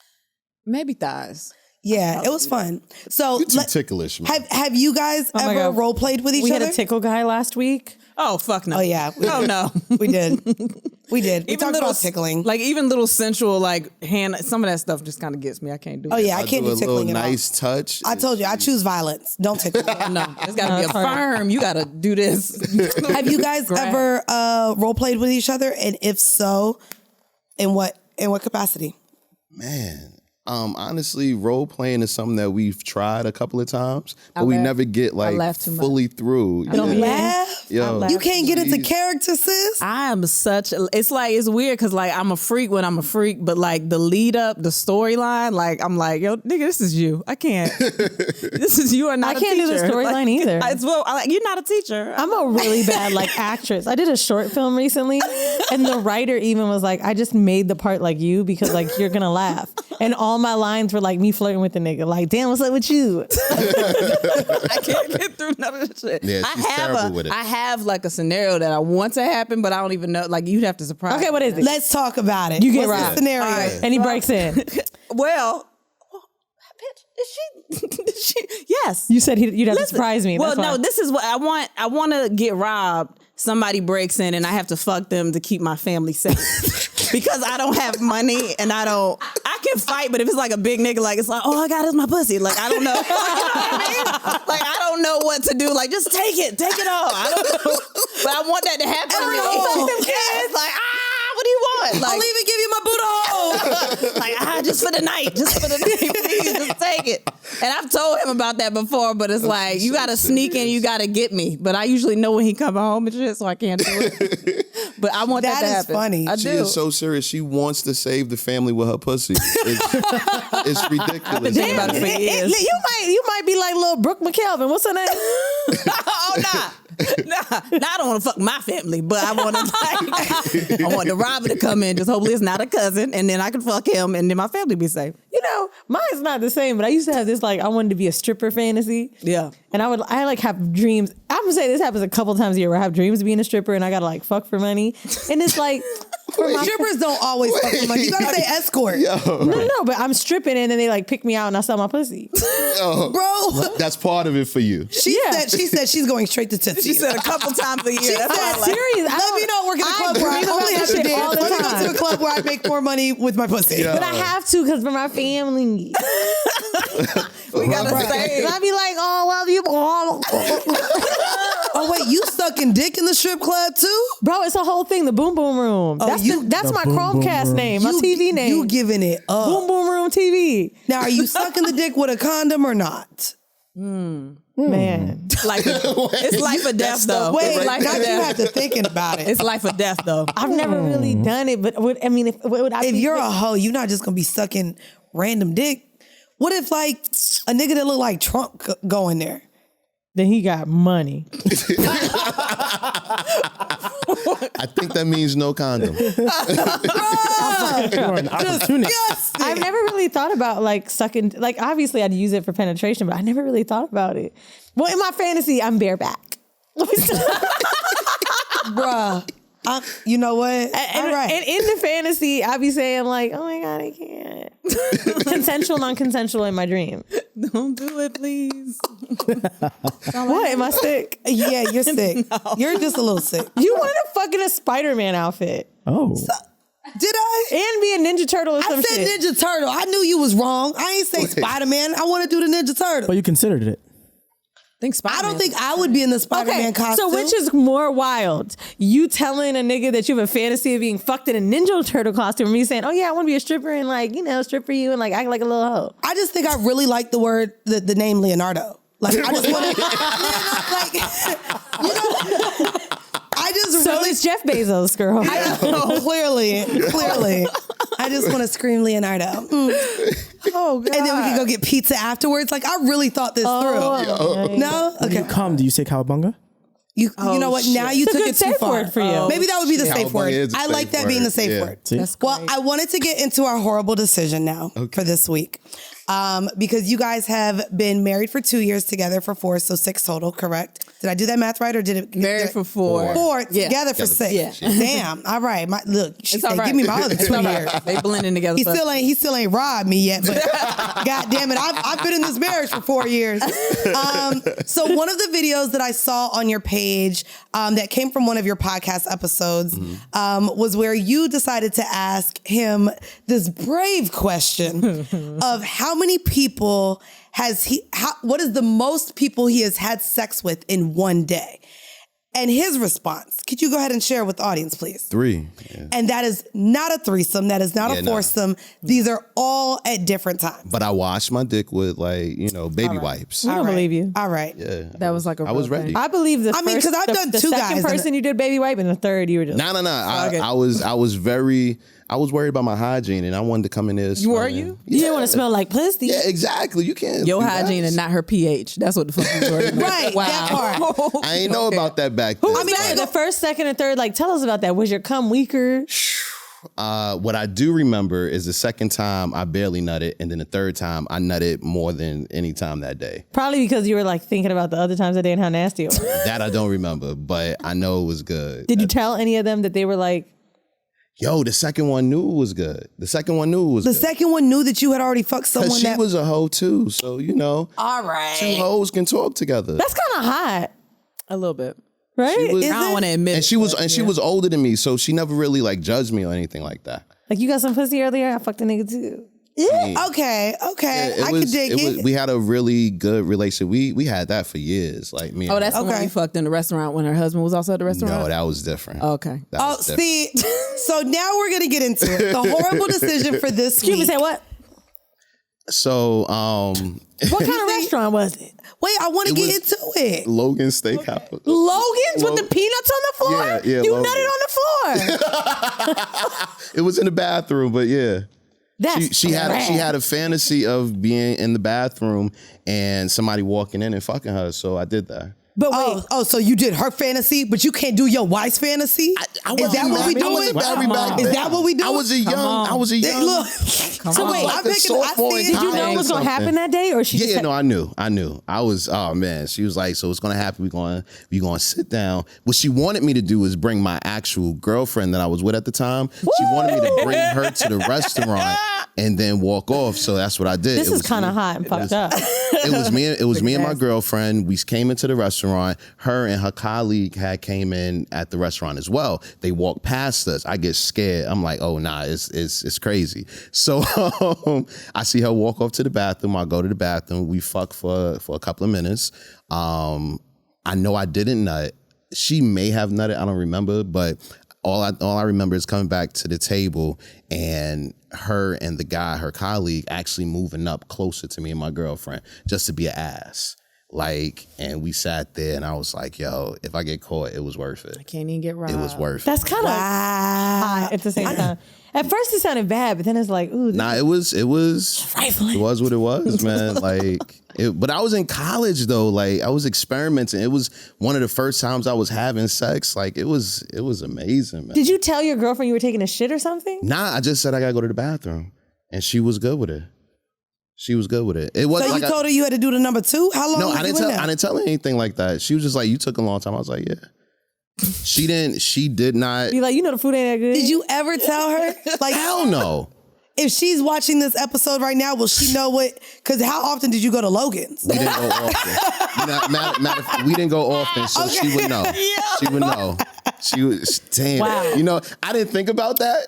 Maybe thighs. Yeah, it was fun. So You're too ticklish, man. have you guys my ever God. role played with each We other? had a tickle guy last week. Oh fuck no. Oh yeah. No. We did. We did. We Even talked little about tickling. even little sensual hand. Some of that stuff just kind of gets me. I can't do. Oh it. yeah, I can't do a tickling little at all. nice touch. I told you, I choose violence. Don't tickle me. No, it's got to be a firm. You got to do this. Have you guys Grab. ever role played with each other? And if so, in what capacity? Man, honestly, role playing is something that we've tried a couple of times, but we laugh- never get laugh too much. fully through. You don't Yeah. laugh? Yo, You can't get into Jeez. character, sis. I am such. It's weird because I'm a freak when I'm a freak, but the lead up, the storyline, I'm like, yo, nigga, this is you. I can't. This is you are not. I can't do the storyline either. You're not a teacher. I'm a really bad actress. I did a short film recently, and the writer even was like, "I just made the part like you because you're gonna laugh." And all my lines were me flirting with the nigga. Damn, what's up with you? I can't get through none of this shit. Yeah, she's terrible with it. I have a scenario that I want to happen, but I don't even know. You'd have to surprise. Okay, what is it? Let's talk about it. You get What's robbed. the scenario? All right. And he breaks in. Well, bitch, is she? Yes. You said you'd have to surprise me. Well, That's no, why. this is what I want. I want to get robbed. Somebody breaks in and I have to fuck them to keep my family safe. Because I don't have money and I can fight, but if it's a big nigga, it's all I got is my pussy. I don't know. You know what I mean? I don't know what to do. Just take it all. I don't know. But I want that to happen to me. Yeah, it's what do you want? I'll even give you my Buddha hole. just for the night. Please, just take take it. And I've told him about that before, but it's like, you got to sneak in, you got to get me. But I usually know when he come home and shit, so I can't do it. But I want that to happen. Funny. I She do. is so serious. She wants to save the family with her pussy. It's ridiculous. Think about it for years. You might be like little Brooke McKelvin. What's her name? Oh, nah. I don't want to fuck my family, but I want to I want the robber to come in. Just hopefully it's not a cousin, and then I can fuck him, and then my family be safe. You know, mine's not the same, but I used to have this like I wanted to be a stripper fantasy. Yeah. And I like have dreams. I'm gonna say this happens a couple times a year where I have dreams of being a stripper and I gotta like fuck for money. And it's like Strippers don't always fuck with money. You gotta say escort. no, but I'm stripping and then they like pick me out and I sell my pussy. Bro. That's part of it for you. She said she's going straight to Tootsie. She said a couple times a year. She That's said, all I like. Serious. Let me not work in a club where I dream about only that have to shit all dance. the Let me go time. to a club where I make more money with my pussy. Yeah. But I have to because for my family. We gotta And say. I be like, oh, well, you. Oh wait, you sucking dick in the strip club too? Bro, it's a whole thing. The Boom Boom Room. That's The my Boom Boom Chromecast Room. name, my TV name. You giving it up. Boom Boom Room TV. Now, are you sucking the dick with a condom or not? Man. Like, it's life or death, though. Wait, It's now life or you death. have to thinking about it. It's life or death, though. I've never really done it, but If you're a hoe, you're not just gonna be sucking random dick. What if like a nigga that look like Trump go in there? then he got money. I think that means no condom. You're an opportunist. I've never really thought about like sucking. Like obviously, I'd use it for penetration, but I never really thought about it. Well, in my fantasy, I'm bareback. Bruh. You know what? All right. And in the fantasy, I be saying like, "Oh my god, I can't." Consensual, non-consensual in my dream. Don't do it, please. What? Am I sick? Yeah, you're sick. You're just a little sick. You wanted to fuck in a Spider-Man outfit Oh. Did I? and be a Ninja Turtle or some I said shit. Ninja Turtle. I knew you was wrong. I ain't say Spider-Man. I want to do the Ninja Turtle. But you considered it. I don't think I would be in the Spider-Man costume. So which is more wild? You telling a nigga that you have a fantasy of being fucked in a Ninja Turtle costume, or me saying, "Oh yeah, I want to be a stripper and like strip for you and like act like a little hoe." I just think I really like the word, the name Leonardo. Like I just want to, like, you know, I just So really it's Jeff Bezos, girl. clearly. I just want to scream Leonardo. Oh god. And then we can go get pizza afterwards. Like I really thought this through. No? When you Okay. come, do you say cowabunga? You know what? Now you It's a took good it too safe far. word for you. Maybe that would be the safe Cowabunga word. is a I like safe that being the word. safe Yeah. word. See? Well, I wanted to get into our horrible decision now for this week. Because you guys have been married for 2 years, together for 4, so 6 total, correct? Did I do that math right, or did it? Married for 4. 4 Yeah. together for 6. Yeah. Damn. All right. Look, she It's said, all right. give me my other It's 2 all right. years. They blending together. He still ain't robbed me yet, but God damn it, I've been in this marriage for 4 years. So one of the videos that I saw on your page that came from one of your podcast episodes was where you decided to ask him this brave question of how many people what is the most people he has had sex with in one day? And his response, could you go ahead and share with the audience, please? 3. Yeah. And that is not a threesome. That is not a foursome. These are all at different times. But I washed my dick with baby wipes. I don't believe you. All right. Yeah. That was like a I was real ready. thing. I believe the I mean, 'cause I've done the 2 second guys in person you did baby wipe, and the third you were just No. Okay. I was worried about my hygiene, and I wanted to come in there. Were smelling- you? you didn't want to smell like pussy. Yeah, exactly. You can't. Your do hygiene that. and not her pH. That's what the fuck you were. Right, that part. I ain't know about that back then. I mean, the first, second, and third. Like, tell us about that. Was your cum weaker? What I do remember is the second time I barely nutted, and then the third time I nutted more than any time that day. Probably because you were like thinking about the other times of the day and how nasty it was. That I don't remember, but I know it was good. Did you tell any of them that they were like? Yo, the second one knew it was good. The second one knew it was The good. second one knew that you had already fucked someone Because she that was a hoe too, so all right. 2 hoes can talk together. That's kind of hot, A little bit. right? She was- Is I don't it? want to admit. And she was older than me, so she never really judged me or anything like that. Like, you got some pussy earlier. I fucked a nigga too. Okay. I could dig it. We had a really good relationship. We had that for years, like me. Oh, and that's her. the one you fucked in the restaurant when her husband was also at the restaurant? No, that was different. Okay. That Oh, was different. see, so now we're going to get into it. The horrible decision for this Excuse me, week. say what? So, What kind of restaurant was it? Wait, I want to get into it. Logan Steakhouse. Logan's with the peanuts on the floor? Yeah, You Logan. nutted on the floor. It was in the bathroom, but yeah. That's She had a fantasy of being in the bathroom and somebody walking in and fucking her, so I did that. But wait. So you did her fantasy, but you can't do your wife's fantasy? Is that what we doing? Is that what we doing? I was a young. Look. So wait, I'm thinking, I see it. did you know it was going to happen that day? Or she just Yeah, no, I knew. I was, oh man. She was like, so it's gonna happen. We're gonna sit down. What she wanted me to do is bring my actual girlfriend that I was with at the time. She wanted me to bring her to the restaurant and then walk off. So that's what I did. This is kind of hot and fucked up. It was me and my girlfriend. We came into the restaurant. Her and her colleague had came in at the restaurant as well. They walked past us. I get scared. I'm like, oh nah, it's crazy. So I see her walk off to the bathroom. I go to the bathroom. We fuck for a couple of minutes. I know I didn't nut. She may have nutted. I don't remember, but all I remember is coming back to the table and her and the guy, her colleague, actually moving up closer to me and my girlfriend just to be an ass. Like, and we sat there and I was like, yo, if I get caught, it was worth it. I can't even get robbed. It was worth it. That's kind of hot at the same time. At first it sounded bad, but then it's like, ooh. Nah, it was trifling. It was what it was, man. But I was in college though. Like, I was experimenting. It was one of the first times I was having sex. Like, it was amazing, man. Did you tell your girlfriend you were taking a shit or something? Nah, I just said I gotta go to the bathroom, and she was good with it. She was good with it. It wasn't So you like told her you had to do the number 2? How long? No, was I you didn't in tell. there? I didn't tell her anything like that. She was just like, "You took a long time." I was like, "Yeah." She didn't. She did not. Be like, you know the food ain't that good. Did you ever tell her? Like, Hell no. if she's watching this episode right now, will she know what? Because how often did you go to Logan's? We didn't go often. We didn't go often, so she would know. She would know. She was damn. Wow. You know, I didn't think about that.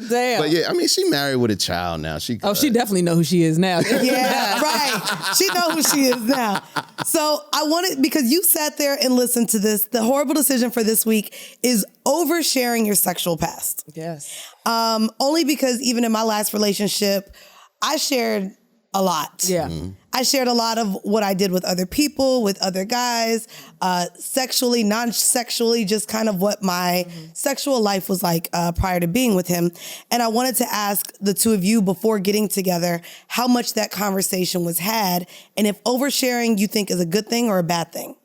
Damn. But yeah, I mean, she married with a child now. She definitely know who she is now. Yeah, right. She knows who she is now. So I wanted, because you sat there and listened to this, the horrible decision for this week is oversharing your sexual past. Yes. Only because even in my last relationship, I shared a lot. Yeah. I shared a lot of what I did with other people, with other guys, sexually, non-sexually, just kind of what my sexual life was like prior to being with him. And I wanted to ask the two of you before getting together how much that conversation was had, and if oversharing you think is a good thing or a bad thing.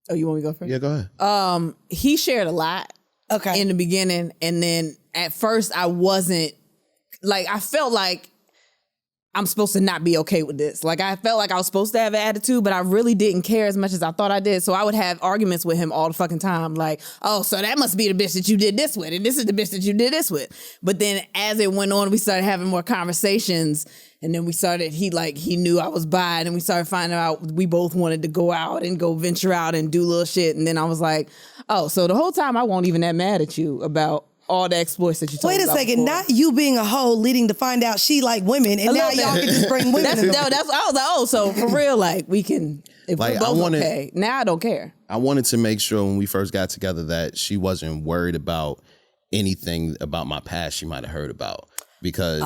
Oh, you want me to go first? Yeah, go ahead. He shared a lot. Okay. In the beginning, and then at first I wasn't, like, I felt like I'm supposed to not be okay with this. Like, I felt like I was supposed to have an attitude, but I really didn't care as much as I thought I did. So I would have arguments with him all the fucking time. Like, oh, so that must be the bitch that you did this with, and this is the bitch that you did this with. But then as it went on, we started having more conversations, and then he knew I was bi, and we started finding out we both wanted to go out and go venture out and do little shit. And then I was like, oh, so the whole time I wasn't even that mad at you about all the exploits that you told me Wait a about second, before. not you being a hoe leading to find out she like women, and now y'all can just bring women. That's I was like, oh, so for real, like, we can, if Like, we're both I wanted- okay. Now I don't care. I wanted to make sure when we first got together that she wasn't worried about anything about my past she might have heard about. Because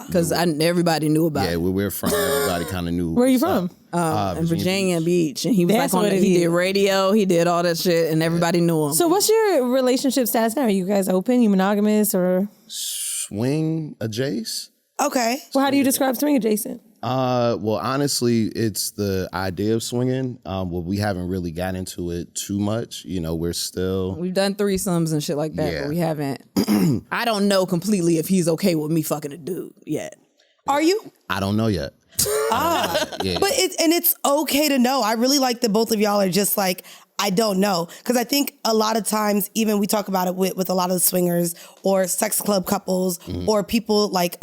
Because everybody knew about yeah, it. where we're from, everybody kind of knew. Where are you what's from? up. In Virginia Beach. And he was That's like what it he is. did radio, he did all that shit, and everybody knew him. So what's your relationship status now? Are you guys open? You monogamous? Or Swing adjacent. Okay. well, how do you describe swing adjacent? Well, honestly, it's the idea of swinging. Well, we haven't really got into it too much. You know, we're still. We've done threesomes and shit like that, Yeah. but we haven't. I don't know completely if he's okay with me fucking a dude yet. Are you? I don't know yet. Yeah. But it's okay to know. I really like that both of y'all are just like, I don't know. Because I think a lot of times, even we talk about it with a lot of the swingers or sex club couples or people like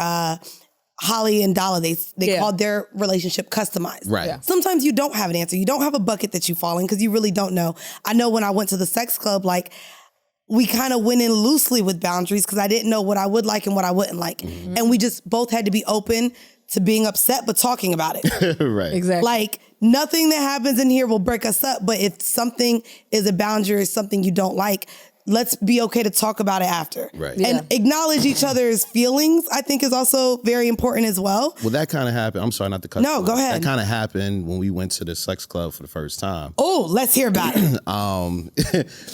Holly and Dalla, they called their relationship customized. Right. Yeah. Sometimes you don't have an answer. You don't have a bucket that you fall in because you really don't know. I know when I went to the sex club, like, we kind of went in loosely with boundaries because I didn't know what I would like and what I wouldn't like. And we just both had to be open to being upset, but talking about it. Right. Exactly. Like, nothing that happens in here will break us up. But if something is a boundary or something you don't like, let's be okay to talk about it after. Right. And acknowledge each other's feelings, I think, is also very important as well. Well, that kind of happened. I'm sorry not to cut No, you go off. ahead. That kind of happened when we went to the Secks Club for the first time. Oh, let's hear about it.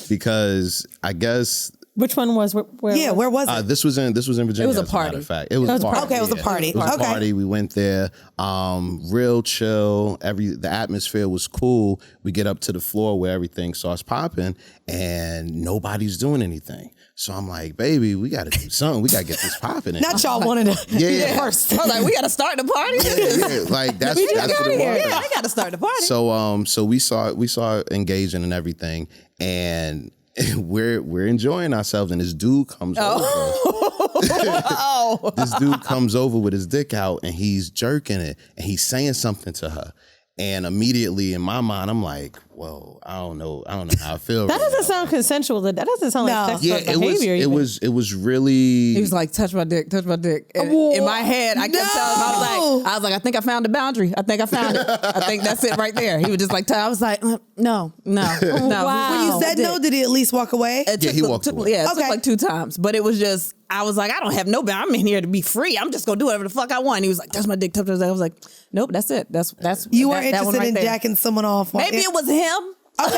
Because I guess Which one was? Where Where was it? this was in Virginia. It was a as matter party. of fact. It was a party. Okay, it was a party. It was Okay. a party. We went there. Real chill. The atmosphere was cool. We get up to the floor where everything starts popping, and nobody's doing anything. So I'm like, baby, we got to do something. We got to get this popping. Not y'all wanted to Yeah. first. I was like, we got to start the party. Yeah, like that's what it was. Yeah, I got to start the party. So we saw engaging and everything, and we're enjoying ourselves, and this dude comes over. This dude comes over with his dick out, and he's jerking it, and he's saying something to her. And immediately in my mind, I'm like, whoa, I don't know how I feel. That doesn't sound consensual. That doesn't sound like sexual behavior. It was really. He was like, touch my dick. And in my head, I kept telling him, I was like, I think I found the boundary. I think I found it. I think that's it right there. He was just like, I was like, no. Wow. When you said no, did he at least walk away? He walked away. Yeah, it Okay. took like 2 times. But it was just, I was like, I don't have no bound. I'm in here to be free. I'm just going to do whatever the fuck I want. And he was like, touch my dick, touch my dick. I was like, nope, that's it. That's You weren't that one interested right in there. jacking someone off. Maybe it was him. Very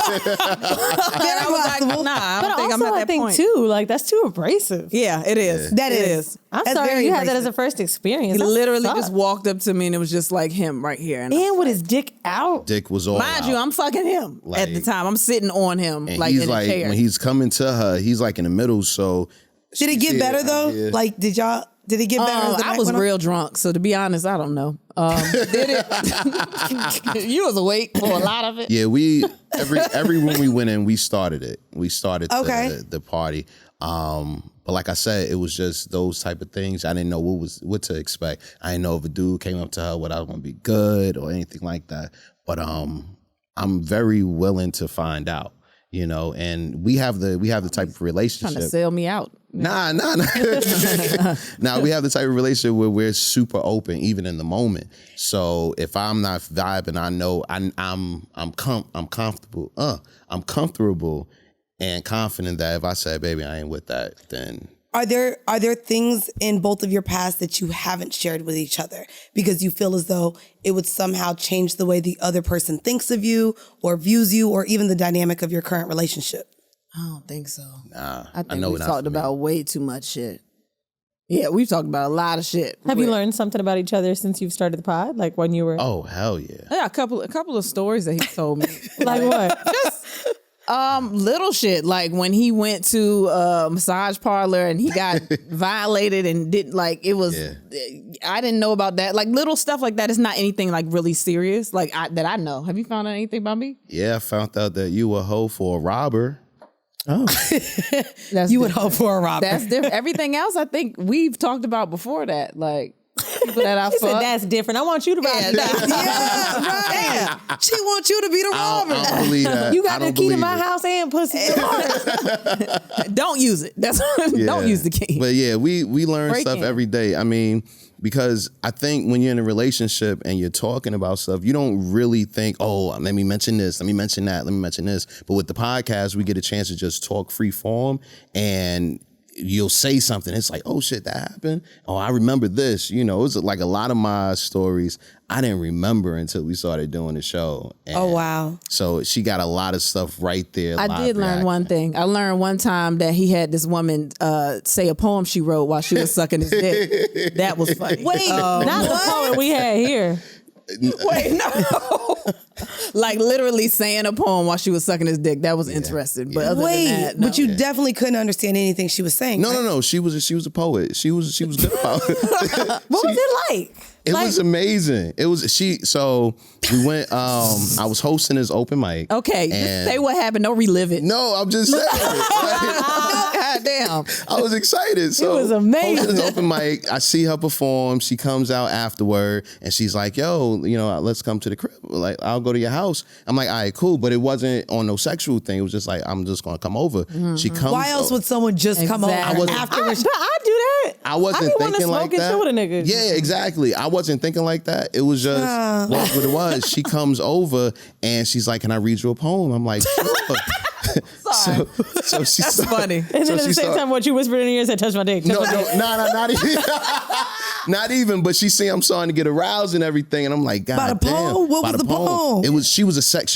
I was like, possible. nah, I But don't think I'm also, at I that think point. too, like that's too abrasive. Yeah, it is. That It is. I'm That's sorry very you had that abrasive. as a first experience. He That literally sucks. just walked up to me and it was just like him right here. And And with his dick out. Dick was all mind out. you, I'm fucking him at the Like- time. I'm sitting on him And like he's in like, a chair. when he's coming to her, he's like in the middle. So Did it get Yeah, better though? yeah. Like, did it get better? As the I night was went on? real drunk, so to be honest, I don't know. Did it? You was awake for a lot of it. yeah, every room we went in, we started it. We started Okay. the party. But like I said, it was just those type of things. I didn't know what to expect. I didn't know if a dude came up to her, what I was gonna be good or anything like that. But I'm very willing to find out. You know, and we have the type of Trying relationship. to sell me out. Nah. Nah, we have the type of relationship where we're super open, even in the moment. So if I'm not vibing, I know I'm comfortable. I'm comfortable and confident that if I say, baby, I ain't with that, then. Are there things in both of your past that you haven't shared with each other because you feel as though it would somehow change the way the other person thinks of you or views you or even the dynamic of your current relationship? I don't think so. Nah, I think know we've not talked for me. about way too much shit. Yeah, we've talked about a lot of shit. Have you learned something about each other since you've started the pod? Like when you were Oh hell yeah! Yeah, a couple of stories that he told me. like what? Little shit, like when he went to a massage parlor and he got violated and didn't like it was. Yeah. I didn't know about that. Like little stuff like that. It's not anything like really serious. Like that I know. Have you found out anything about me? Yeah, I found out that you were a hoe for a robber. That's You would hope for a robber. That's different. Everything else, I think we've talked about before that. Like people that I She said fuck. that's different. I want you to ride it out. yeah, right. She wants you to be the I robber. don't believe that. You I got the don't key to believe my it. house and pussy. Don't use it. That's don't use the key. But yeah, we learn Break stuff in. every day. I mean, because I think when you're in a relationship and you're talking about stuff, you don't really think, oh, let me mention this, let me mention that, let me mention this. But with the podcast, we get a chance to just talk free form and you'll say something. It's like, oh shit, that happened. Oh, I remember this. You know, it's like a lot of my stories I didn't remember until we started doing the show. And Oh wow. so she got a lot of stuff right there. I did learn one thing. I learned one time that he had this woman say a poem she wrote while she was sucking his dick. That was funny. Wait, not the poet we had here. Wait, no. Like literally saying a poem while she was sucking his dick. That was interesting. But other Wait, than that, no. but you definitely couldn't understand anything she was saying. right? No. She was a poet. She was good about it. What was it like? It was amazing. It was so we went. I was hosting his open mic. Okay, just and- say what happened. Don't relive it. No, I'm just saying. God damn. I was excited. So was amazing. hosting his open mic. I see her perform. She comes out afterward, and she's like, "Yo, let's come to the crib. Like, I'll go to your house." I'm like, "All right, cool." But it wasn't on no sexual thing. It was just like, I'm just gonna come over. She comes. Why else would someone just come over Exactly. afterwards? I do that. I wasn't be wanting to thinking like smoke and that. chill with a nigga. Yeah, exactly. I wasn't thinking like that. It was just that's what it was. She comes over and she's like, "Can I read you a poem?" I'm like, "Sure." Sorry. So she That's funny. And then at the same time, what you whispered in your ear said, touch my dick. No, not even. Not even, but she see I'm starting to get aroused and everything, and I'm like, God By the damn. poem? What By was the poem? She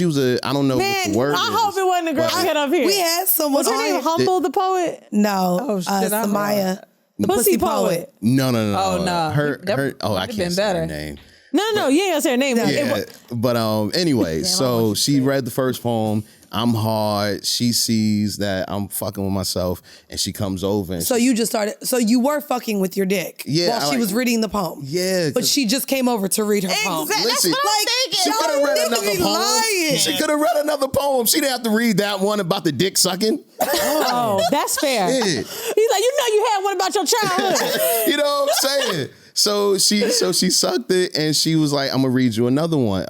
was I don't know what the word I is. hope it wasn't a girl we had up here. We had someone What's her on name? here. Humble the poet? No, Oh, shit, I Samaya. The Pussy poet. No. Oh, no. Her. That I would've can't been say her better. name. No, you ain't gonna say her name. Yeah, but anyway, so she read the first poem. I'm hard. She sees that I'm fucking with myself, and she comes over. And So you just started. So you were fucking with your dick. Yeah, while she was reading the poem. Yeah, but she just came over to read her poem. Listen, she y'all could have read niggas another be poem. lying. She could have read another poem. She didn't have to read that one about the dick sucking. Oh, that's fair. Yeah. He's like, you had one about your childhood. You know what I'm saying? So she sucked it, and she was like, "I'm gonna read you another one."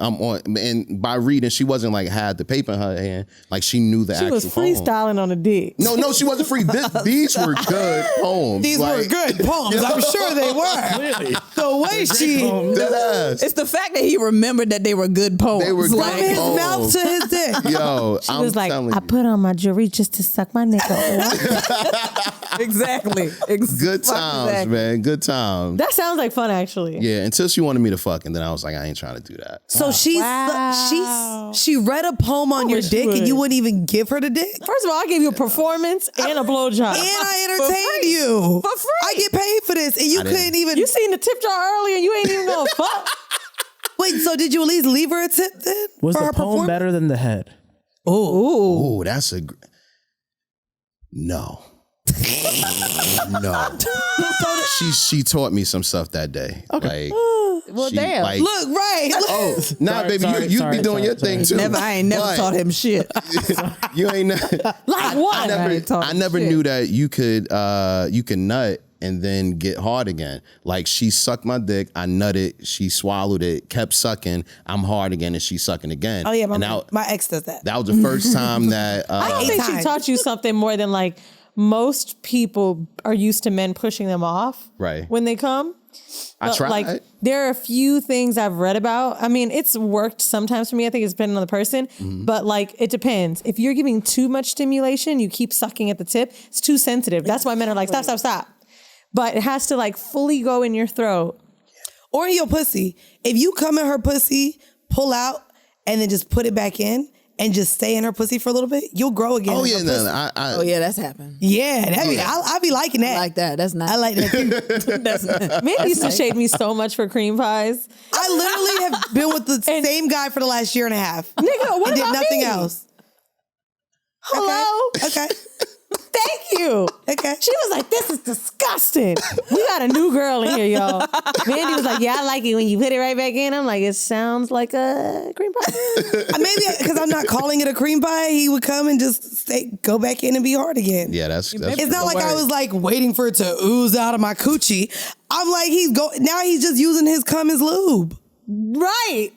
And by reading, she wasn't like had the paper in her hand, like she knew the She actual was poem. freestyling on the dick. No, she wasn't free. These were good poems. These were good poems. I'm sure they were. Clearly. The way she Dead ass. It's the fact that he remembered that they were good poems. They were from good his poems. mouth to his dick. Yo, She I'm was like, telling I you. put on my jewelry just to suck my nigga. Exactly. Good times, man. Good times. That sounds like fun, actually. Yeah, until she wanted me to fuck, and then I was like, I ain't trying to do that. So she read a poem on your wish dick, you and would. you wouldn't even give her the dick. First of all, I gave you a performance and a blowjob. And I entertained you For free. I get paid for this, and you couldn't even. You seen the tip jar earlier, you ain't even gonna fuck. Wait, so did you at least leave her a tip then? Was for the her poem performance? better than the head? Oh, that's no. No. She taught me some stuff that day. Okay. Well, damn. Look, right. Look. Oh, nah, Sorry, baby, sorry, you sorry, be doing your sorry. thing too. I ain't never But taught him shit. You ain't. Like what? I never knew that you could nut and then get hard again. Like she sucked my dick, I nutted, she swallowed it, kept sucking, I'm hard again, and she's sucking again. Oh yeah, And my ex does that. that was the first time that I don't think she times. taught you something more than like most people are used to men pushing them off Right. when they come. I But, tried. Like there are a few things I've read about. I mean, it's worked sometimes for me. I think it's depending on the person, but like it depends. If you're giving too much stimulation, you keep sucking at the tip. It's too sensitive. That's why men are like, stop. But it has to like fully go in your throat. Or in your pussy. If you come in her pussy, pull out, and then just put it back in, and just stay in her pussy for a little bit, you'll grow again. Oh in yeah, her no, pussy. Oh yeah, that's happened. Yeah, I be liking that. I like that. That's nice. I like that too. That's nice. Men used to shade me so much for cream pies. I literally have been with the same guy for the last year and a half. Nigga, what and did about nothing me? else. Hello? Okay. Thank you. Okay. She was like, this is disgusting. We got a new girl in here, y'all. Mandii was like, yeah, I like it when you put it right back in. I'm like, it sounds like a cream pie. Maybe because I'm not calling it a cream pie, he would come and just go back in and be hard again. Yeah, that's It's not like I was like waiting for it to ooze out of my coochie. I'm like, now he's just using his cum as lube. Right.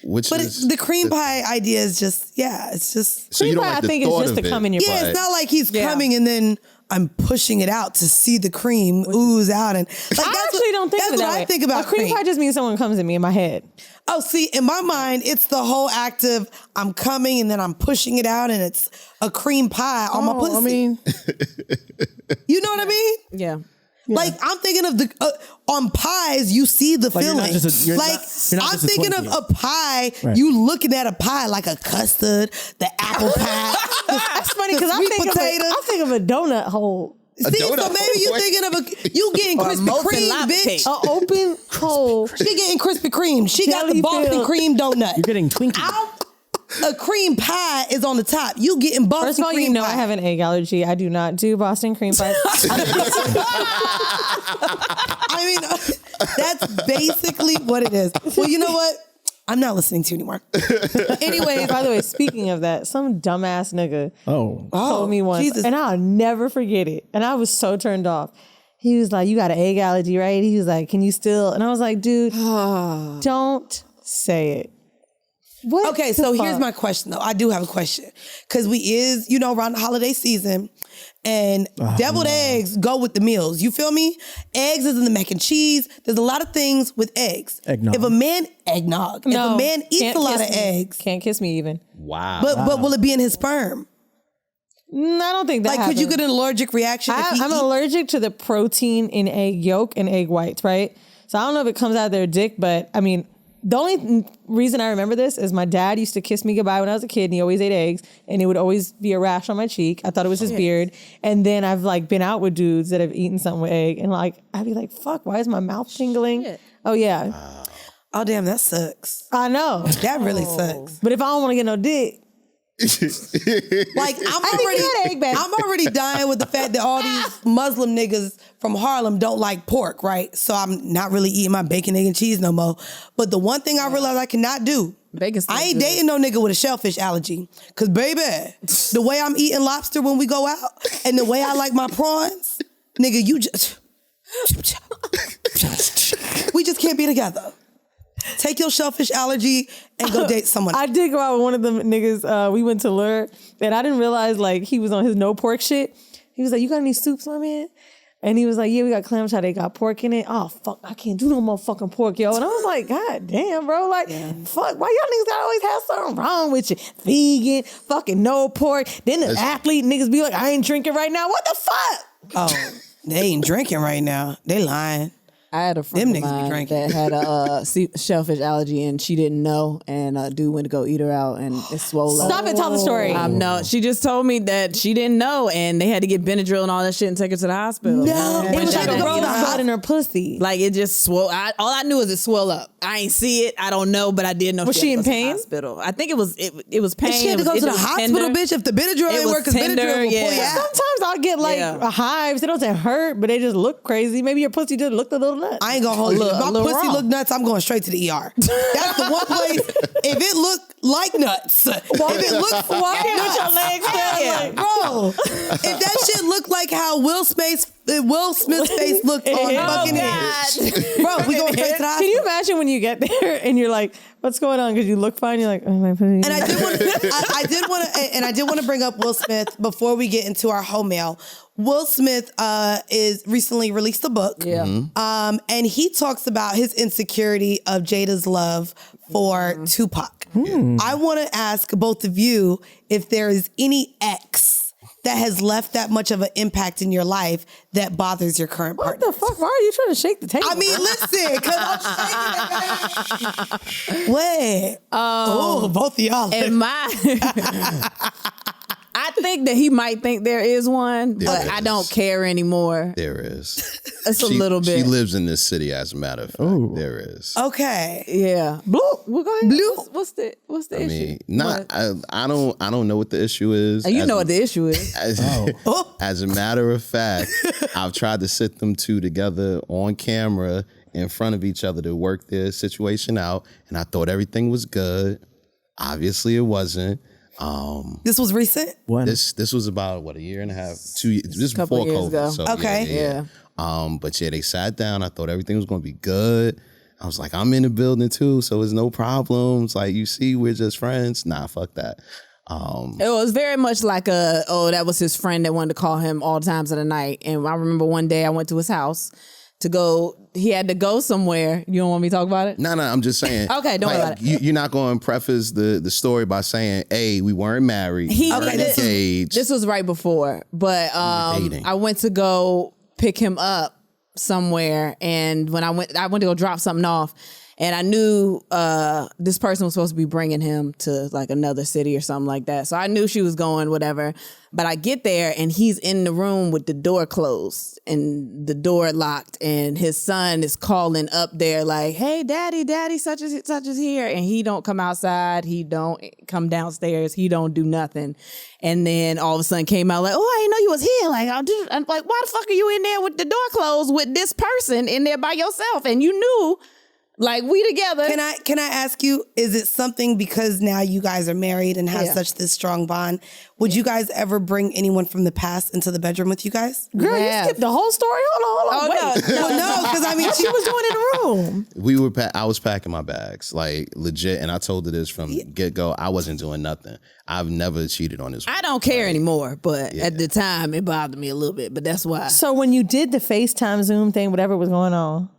which But is the cream pie idea is just, it's just. so you don't pie, like I the think, is thought just of to it. come in your Yeah, butt. it's not like he's coming and then I'm pushing it out to see the cream ooze out. And like, I actually don't think of it that's that what way. I think about a cream pie just means someone comes in me in my head. Oh, see, in my mind, it's the whole act of I'm coming and then I'm pushing it out and it's a cream pie on my pussy. I mean, you know what I mean? Yeah. Like I'm thinking of the on pies, you see the Like, you're not filling. just a- you're like not- you're not I'm just a thinking of Twinkie. a pie. Right. You looking at a pie like a custard, the apple pie. That's funny because sweet I think of a donut hole. See, donut. so maybe you thinking of you getting Or a Krispy molten Kreme, lava bitch. cake. An open hole. She getting Krispy Kreme. She got the Jelly Boston filled. cream donut. you're getting Twinkie. A cream pie is on the top. You getting Boston First of all, cream you know pie. I have an egg allergy. I do not do Boston cream pies. I mean, that's basically what it is. Well, you know what? I'm not listening to you anymore. Anyway, by the way, speaking of that, some dumbass nigga Oh, told me once, Jesus. and I'll never forget it. And I was so turned off. He was like, "You got an egg allergy, right?" He was like, "Can you still?" And I was like, "Dude, don't say it." What Okay, the so here's fuck? my question, though. I do have a question. Because around the holiday season, and deviled eggs go with the meals. You feel me? Eggs is in the mac and cheese. There's a lot of things with eggs. Eggnog. If a man eats No, a lot of can't kiss me. eggs, Can't kiss me even. Wow. but will it be in his sperm? I don't think that Like, could you happens. get an allergic reaction? if he I'm eat- allergic to the protein in egg yolk and egg whites, right? So I don't know if it comes out of their dick, but I mean, the only reason I remember this is my dad used to kiss me goodbye when I was a kid, and he always ate eggs, and it would always be a rash on my cheek. I thought it was his beard. And then I've like been out with dudes that have eaten something with egg, and like I'd be like, fuck, why is my mouth tingling? Shit. Oh yeah. Oh, damn, that sucks. I know. That really sucks. But if I don't want to get no dick, Like, you got egg, I'm already dying with the fact that all these Muslim niggas from Harlem don't like pork, right? So I'm not really eating my bacon, egg, and cheese no more. But the one thing I realized I cannot do, Bacon's I ain't good. dating no nigga with a shellfish allergy. Cause baby, the way I'm eating lobster when we go out and the way I like my prawns, nigga, you just we just can't be together. Take your shellfish allergy and go date someone. I did go out with one of them niggas. We went to Lure, and I didn't realize like he was on his no pork shit. He was like, "You got any soups, my man?" And he was like, "Yeah, we got clam chowder. They got pork in it." Oh fuck, I can't do no more fucking pork, yo. And I was like, "God damn, bro, like, fuck, why y'all niggas gotta always have something wrong with you? Vegan, fucking no pork." Then the athlete niggas be like, "I ain't drinking right now." What the fuck? Oh, they ain't drinking right now. They lying. I had a friend Them of niggas be mine drinking. that had a shellfish allergy, and she didn't know, and a dude went to go eat her out, and it swole up. Stop it, tell the story. No, she just told me that she didn't know, and they had to get Benadryl and all that shit and take her to the hospital. No, It was she like had a to go to the rosebud in her pussy. Like it just swole. All I knew is it swelled up. I ain't see it. I don't know, but I did know. Was she had in to go to the pain? Hospital. I think it was pain. She had to go to the hospital, bitch. If the Benadryl ain't was work, because tender, Benadryl will pull you yeah. out. Sometimes I'll get like hives. They don't say hurt, but they just look crazy. Maybe your pussy just looked a little nuts. I ain't gonna hold you. If my little pussy raw. look nuts, I'm going straight to the ER. That's the one place. If it look like nuts, if it look Walking with your legs down, like, bro, if that shit look like how Will Smith's face looked on fucking it, bro, we going straight to the Can hospital. you imagine when you get there and you're like, "What's going on?" Because you look fine. You're like, "Oh my pussy." And I did want to bring up Will Smith before we get into our home mail. Will Smith is recently released a book. Yeah. And he talks about his insecurity of Jada's love for Tupac. I want to ask both of you if there is any ex that has left that much of an impact in your life that bothers your current What partner. the fuck? Why are you trying to shake the table? I mean, listen, because I'm shaking. Wait. Oh, both of y'all. And I think that he might think there is one, but I don't care anymore. There is. It's a little bit. She lives in this city, as a matter of fact. There is. Okay. Yeah. Blue. Well, go ahead. Blue. What's the I issue? mean, I don't know what the issue is. You know what the issue is. As a matter of fact, I've tried to sit them two together on camera in front of each other to work their situation out, and I thought everything was good. Obviously, it wasn't. This was recent? This was about a year and a half, 2 years. This was Couple before years COVID. ago. So Okay. yeah. But yeah, they sat down. I thought everything was going to be good. I was like, I'm in the building too, so it's no problems. Like, you see, we're just friends. Nah, fuck that. It was very much like that was his friend that wanted to call him all times of the night. And I remember one day I went to his house he had to go somewhere. You don't want me to talk about it? No, I'm just saying. Okay, don't worry about it. You're not going to preface the story by saying, hey, we weren't married. He- we were okay, this is- engaged. This was right before, but dating. I went to go pick him up somewhere, and when I went to go drop something off, and I knew this person was supposed to be bringing him to like another city or something like that. So I knew she was going, whatever. But I get there and he's in the room with the door closed and the door locked, and his son is calling up there like, "Hey, daddy, such is here," and he don't come outside, he don't come downstairs, he don't do nothing. And then all of a sudden came out like, "Oh, I didn't know you was here." Like, I'm like, why the fuck are you in there with the door closed with this person in there by yourself? And you knew, like, we together. Can I ask you, is it something because now you guys are married and have such this strong bond? Would you guys ever bring anyone from the past into the bedroom with you guys? Girl, Yeah. you skipped the whole story. Hold on. Wait. Well, no, because I mean, She was doing it in the room. I was packing my bags, like legit, and I told her this from get go. I wasn't doing nothing. I've never cheated on this. I don't care anymore, but at the time it bothered me a little bit, but that's why. So when you did the FaceTime Zoom thing, whatever was going on,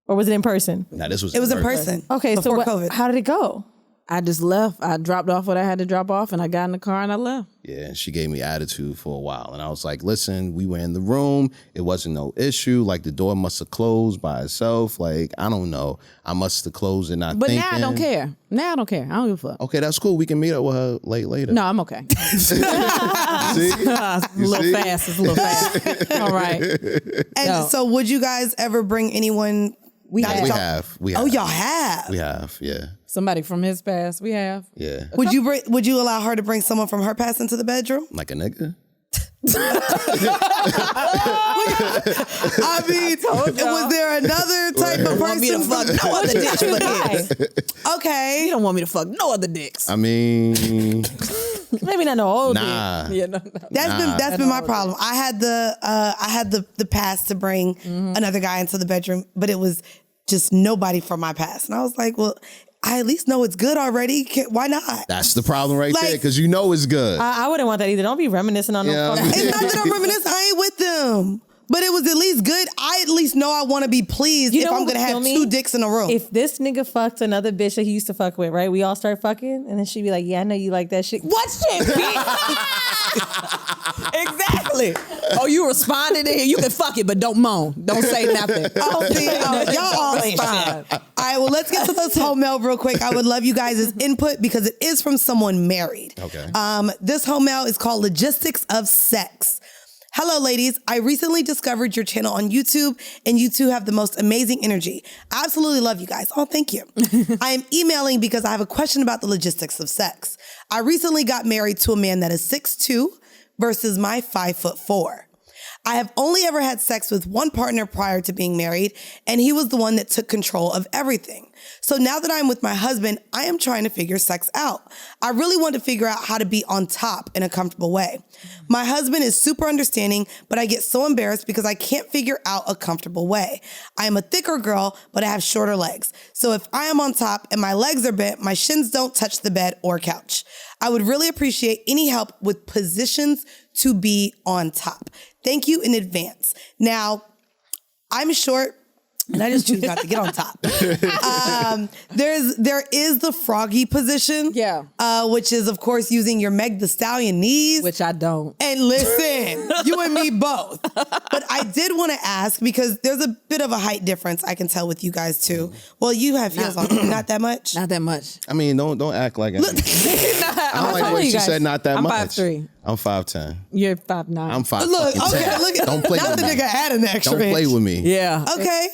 or was it in person? Now this was it was in person. Okay, before so COVID. how did it go? I just left. I dropped off what I had to drop off, and I got in the car and I left. Yeah, and she gave me attitude for a while. And I was like, listen, we were in the room. It wasn't no issue. Like, the door must have closed by itself. Like, I don't know. I must have closed it not But thinking. now I don't care. Now I don't care. I don't give a fuck. Okay, that's cool. We can meet up with her later. No, I'm okay. See? It's a little fast. It's a little fast. All right. And so would you guys ever bring anyone? We have. Oh, y'all have? We have, yeah. Somebody from his past. We have. Yeah. Would you allow her to bring someone from her past into the bedroom? Like a nigga? I mean, was there another type of person? Me to fuck no other dicks but his. Okay. You don't want me to fuck no other dicks. I mean, Maybe not no old nah. Yeah, no. That's been my problem. I had the pass to bring another guy into the bedroom, but it was just nobody from my past. And I was like, well, I at least know it's good already. Why not? That's the problem right there, Like- because you know it's good. I wouldn't want that either. Don't be reminiscing on Yeah. no fucking It's not that I'm reminiscing. I ain't with them. But it was at least good. I at least know I want to be pleased You if know I'm what going to would have kill two me? dicks in a room. If this nigga fucked another bitch that he used to fuck with, right? We all start fucking, and then she'd be like, "Yeah, I know you like that shit." What shit, bitch? Exactly. Oh, you responded in here. You can fuck it, but don't moan. Don't say nothing. Y'all all fine. All right, well, let's get to this home mail real quick. I would love you guys' input because it is from someone married. Okay. This home mail is called Logistics of Sex. Hello, ladies. I recently discovered your channel on YouTube, and you two have the most amazing energy. I absolutely love you guys. Oh, thank you. I am emailing because I have a question about the logistics of sex. I recently got married to a man that is 6'2" versus my 5'4". I have only ever had sex with one partner prior to being married, and he was the one that took control of everything. So now that I'm with my husband, I am trying to figure sex out. I really want to figure out how to be on top in a comfortable way. My husband is super understanding, but I get so embarrassed because I can't figure out a comfortable way. I am a thicker girl, but I have shorter legs. So if I am on top and my legs are bent, my shins don't touch the bed or couch. I would really appreciate any help with positions to be on top. Thank you in advance. Now, I'm short, and I just choose not to get on top. There is the froggy position, which is of course using your Meg the Stallion knees, Which I don't. And listen, you and me both. But I did want to ask because there's a bit of a height difference I can tell with you guys too. Well, you have heels on, not that much. Not that much. I mean, don't act like it. I don't like telling when you she guys. said not that I'm much. 5'3". I'm 5'10". You're 5'9". I'm 5'10". Look, okay, look at Don't play not with the me. nigga adding the extra Don't play inch. with me. Yeah. Okay.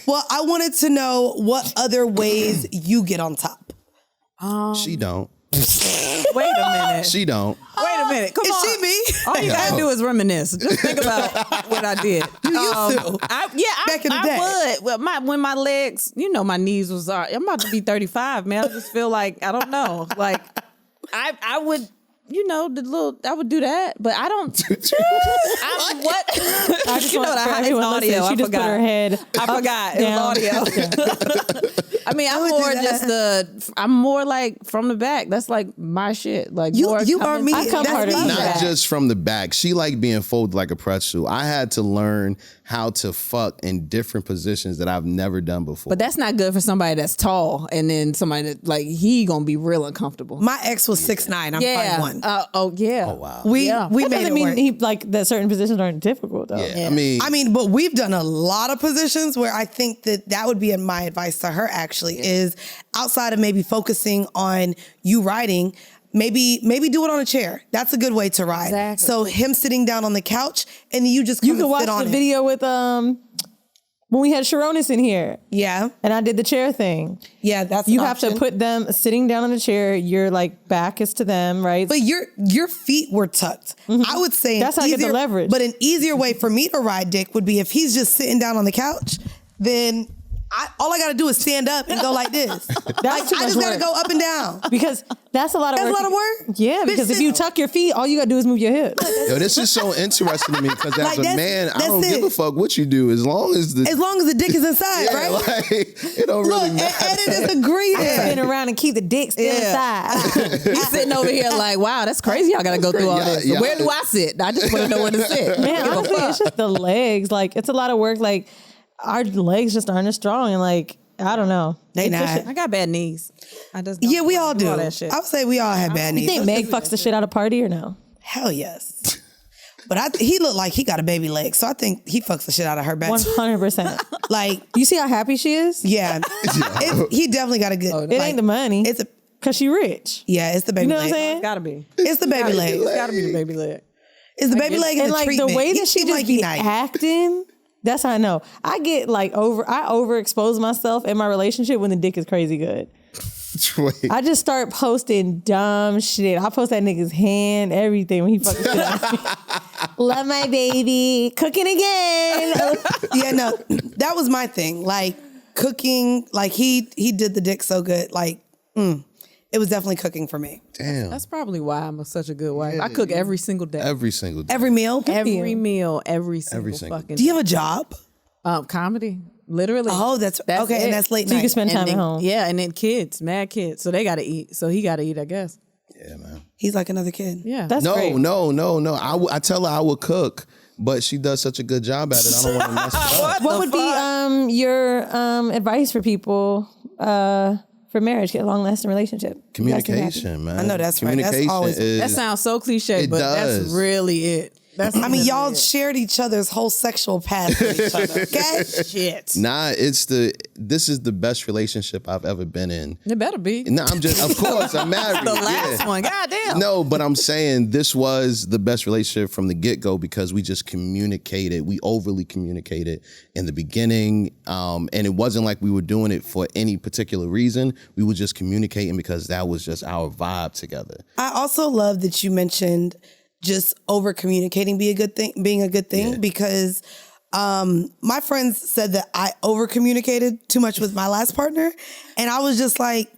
Well, I wanted to know what other ways you get on top. She don't. Wait a minute. She don't. Wait a minute. Come Is on. she me? All you gotta do is reminisce. Just think about what I did. You used to. Back in the day. I would. Well, when my legs, my knees was. I'm about to be 35, man. I just feel like I don't know. Like I would. I would do that, but I don't. I'm what? I just want what for it's everyone audio. listening, I she just put forgot. her head. I forgot. It down. was audio. I mean, I'm would do more that. I'm more like from the back. That's like my shit. Like You more are coming- me. I come That's harder me. than Not that. just from the back. She like being folded like a pretzel. I had to learn how to fuck in different positions that I've never done before. But that's not good for somebody that's tall, and then somebody that he gonna be real uncomfortable. My ex was 6'9". I'm 5'1". Yeah. Oh wow. We That made doesn't it mean work. that certain positions aren't difficult though. Yeah. I mean, but we've done a lot of positions where I think that would be my advice to her actually is outside of maybe focusing on you riding, maybe do it on a chair. That's a good way to ride. Exactly. So him sitting down on the couch and then you just come You can and watch sit on the it. video with when we had Sharonis in here Yeah. and I did the chair thing. Yeah, that's You an have to option. put them sitting down on the chair. Your back is to them, right? But your feet were tucked. I would say That's how I get the leverage. But an easier way for me to ride dick would be if he's just sitting down on the couch, then all I got to do is stand up and go like this. That's too I much just got to work. go up and down. Because that's a lot of That's work. a lot of work? Yeah, because Bitch, if you tuck your feet, all you gotta do is move your hips. Yo, this is so interesting to me because as Like, a that's- man, I that's don't give it. a fuck what you do as long as the dick is inside, yeah, right? like it don't Look, really and matter. it is agreed. Spin around and keep the dick still inside. He's sitting over here like, wow, that's crazy. I gotta go through all this. Yeah. Where do I sit? I just want to know where to sit. Man, honestly, it's just the legs. Like, it's a lot of work. Like, our legs just aren't as strong. And I don't know. They not. I got bad knees. I just don't Yeah, we all do. all that shit. I would say we all have bad You knees. think Meg fucks the shit out of Party or no? Hell yes. But he looked like he got a baby leg, so I think he fucks the shit out of her back. 100%. Like, You see how happy she is? yeah, he definitely got a good. It ain't the money. It's a Cause she rich. yeah, it's the baby You know leg. what I'm saying? It's gotta be. It's the baby leg. It's gotta be the baby leg. It's the baby leg and And the like treatment. the way He that she seem just like he be nice. acting, that's how I know. I get like I overexpose myself in my relationship when the dick is crazy good. Wait. I just start posting dumb shit. I post that nigga's hand, everything when he fucking shit out of me. Love my baby. Cooking again. Yeah, no, that was my thing. Like cooking, like he did the dick so good. Like, it was definitely cooking for me. Damn. That's probably why I'm such a good wife. I cook every single day. Every single day. Every meal. Every meal, every single fucking Do you have a job? comedy. Literally. Oh, that's okay, it. and that's late So you night. can spend time And at then, home. yeah, and then kids, mad kids. So they gotta eat. So he gotta eat, I guess. Yeah, man. He's like another kid. Yeah. That's No, great. no. I tell her I will cook, but she does such a good job at it. I don't want to mess it up. What would be your advice for people for marriage, get a long lasting relationship? You guys think happy? Communication, man. I know that's right. That's Communication always- is, that sounds so cliche, It but does. that's really it. That's I mean, y'all really it. shared each other's whole sexual past with each other. Okay. Shit. Nah, this is the best relationship I've ever been in. It better be. No, I'm just, of course, I'm married. The last yeah. one. God damn. No, but I'm saying this was the best relationship from the get-go because we just communicated. We overly communicated in the beginning. And it wasn't like we were doing it for any particular reason. We were just communicating because that was just our vibe together. I also love that you mentioned just over communicating being a good thing because my friends said that I over communicated too much with my last partner, and I was just like,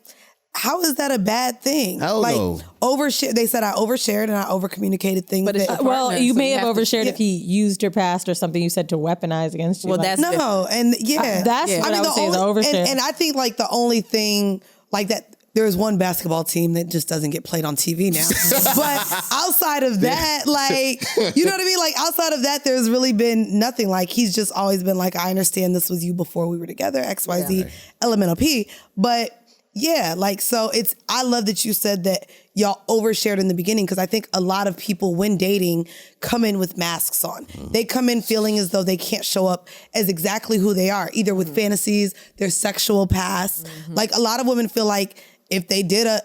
how is that a bad thing? Hell like no. overshare. They said I overshared and I over communicated things. But it's that, your Well, partner, you so may you have have to- overshared if he used your past or something you said to weaponize against you. Well, Like, that's different. no, and yeah, that's what I would say is overshare. and I think like the only thing like that. There's one basketball team that just doesn't get played on TV now. But outside of that, like, you know what I mean? Like, outside of that, there's really been nothing. Like, he's just always been like, I understand this was you before we were together, XYZ, elemental P. But yeah, like, so I love that you said that y'all overshared in the beginning because I think a lot of people, when dating, come in with masks on. They come in feeling as though they can't show up as exactly who they are, either with fantasies, their sexual past. Like, a lot of women feel like, if they did a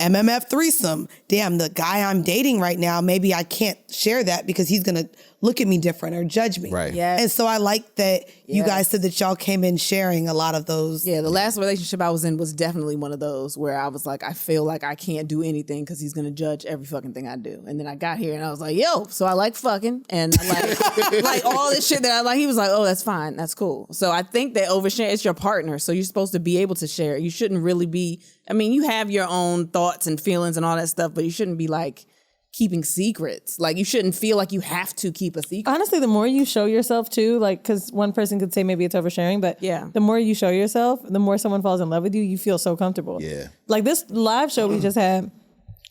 MMF threesome, damn, the guy I'm dating right now, maybe I can't share that because he's going to look at me different or judge me. Right. Yes. And so I like that you Yes. guys said that y'all came in sharing a lot of those. Yeah, the last relationship I was in was definitely one of those where I was like, I feel like I can't do anything because he's gonna judge every fucking thing I do. And then I got here and I was like, yo, so I like fucking and I like like all this shit that I like. He was like, oh, that's fine, that's cool. So I think that overshare, it's your partner, so you're supposed to be able to share. You shouldn't really be. I mean, you have your own thoughts and feelings and all that stuff, but you shouldn't be like keeping secrets. Like you shouldn't feel like you have to keep a secret. honestly, the more you show yourself too, like, because one person could say maybe it's oversharing, but Yeah. the more you show yourself, the more someone falls in love with you, you feel so comfortable. Yeah. Like this live show we just had,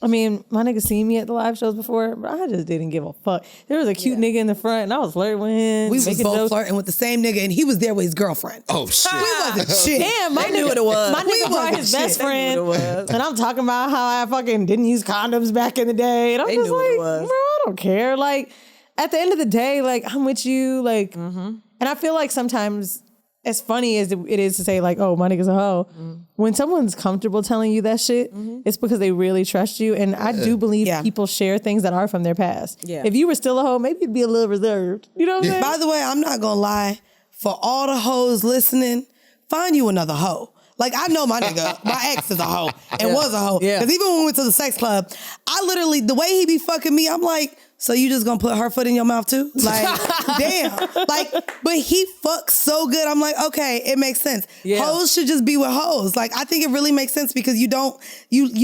I mean, my niggas seen me at the live shows before, but I just didn't give a fuck. There was a cute nigga in the front, and I was flirting with him. We was making both jokes. flirting with the same nigga, and he was there with his girlfriend. Oh, shit. We wasn't shit. Damn, my They knew nigga, what it was. My We nigga brought wasn't his shit. best They knew friend, what it was. and I'm talking about how I fucking didn't use condoms back in the day, and I'm They just knew what it like, was. bro, I don't care. Like, at the end of the day, like, I'm with you, like, and I feel like sometimes, as funny as it is to say like, oh, my nigga's a hoe, when someone's comfortable telling you that shit, it's because they really trust you. And I do believe Yeah. people share things that are from their past. Yeah. If you were still a hoe, maybe you'd be a little reserved. You know what I'm saying? By the way, I'm not gonna lie. For all the hoes listening, find you another hoe. Like, I know my nigga, my ex is a hoe and was a hoe. Yeah. Because even when we went to the sex club, I literally, the way he be fucking me, I'm like, so you just gonna put her foot in your mouth too? Like, damn. Like, but he fucks so good. I'm like, okay, it makes sense. Yeah. Hoes should just be with hoes. Like, I think it really makes sense because you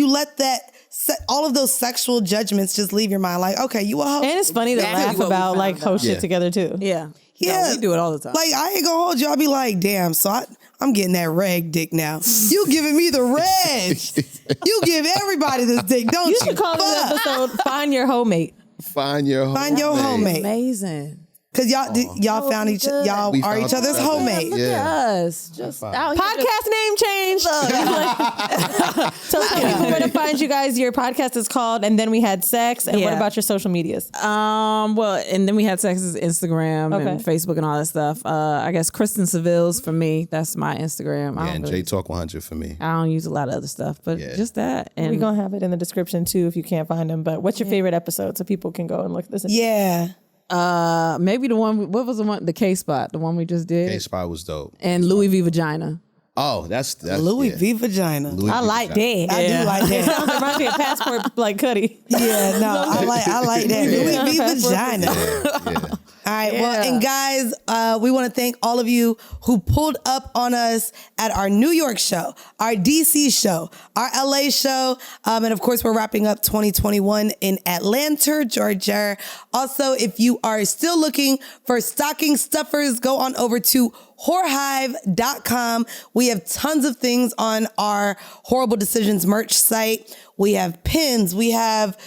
let that, all of those sexual judgments just leave your mind. Like, okay, you a hoe. And it's funny to Exactly laugh what we about found like out. hoe shit Yeah. together too. Yeah. Yeah. No, we do it all the time. Like, I ain't gonna hold you. I'll be like, damn, so I'm getting that reg dick now. You giving me the reg. You give everybody this dick, don't you? You should call this Fuck. episode "Find Your Homemate." Find your homemate. Find your homemate. Amazing. Because y'all found each y'all We are found each other's each other. homemate. Look at us, just out here. Podcast name change. So people where to find you guys. Your podcast is called, and then we had Secks. And what Yeah. about your social medias? Well, and then we had Secks' Instagram and Okay. Facebook and all that stuff. I guess Kristen Sivills for me. That's my Instagram. Yeah, and J Talk 100 for me. I don't use a lot of other stuff, but just that. And We're gonna have it in the description too if you can't find them. But what's your favorite episode so people can go and listen? Yeah. maybe the one. What was the one? The K Spot, the one we just did. K Spot was dope. And Louis V Vagina. Oh, that's Louis yeah. V vagina. Louis I V like vagina. that. I do like that. Sounds reminds me of Passport like Cuddy. Yeah, no, I like that. Louis V vagina. Yeah. All right. Well, and guys, we want to thank all of you who pulled up on us at our New York show, our DC show, our LA show. And of course, we're wrapping up 2021 in Atlanta, Georgia. Also, if you are still looking for stocking stuffers, go on over to WHOREible.com. We have tons of things on our Whorreible Decisions merch site. We have pins. We have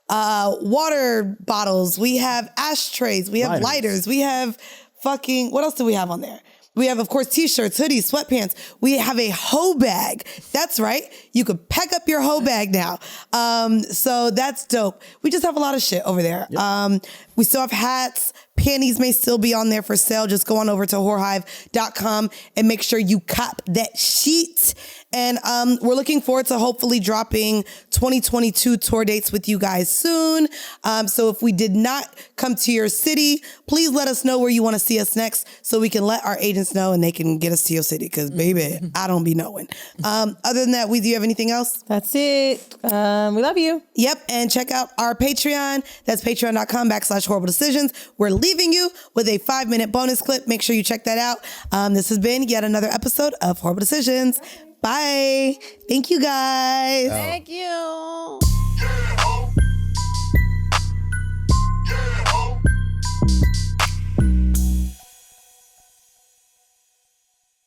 water bottles, we have ashtrays, we have lighters, we have what else do we have on there? We have, of course, t-shirts, hoodies, sweatpants. We have a hoe bag. That's right. You could pack up your hoe bag now. So that's dope. We just have a lot of shit over there. Yep. We still have hats. Panties may still be on there for sale. Just go on over to WHOREible.com and make sure you cop that sheet. And we're looking forward to hopefully dropping 2022 tour dates with you guys soon. So if we did not come to your city, please let us know where you want to see us next so we can let our agents know and they can get us to your city. Because, baby, I don't be knowing. Other than that, Weezy, you have anything else? That's it. We love you. Yep. And check out our Patreon. That's patreon.com/Whoreible Decisions. We're leaving you with a 5-minute bonus clip. Make sure you check that out. This has been yet another episode of Whoreible Decisions. Bye. Thank you, guys. Thank you.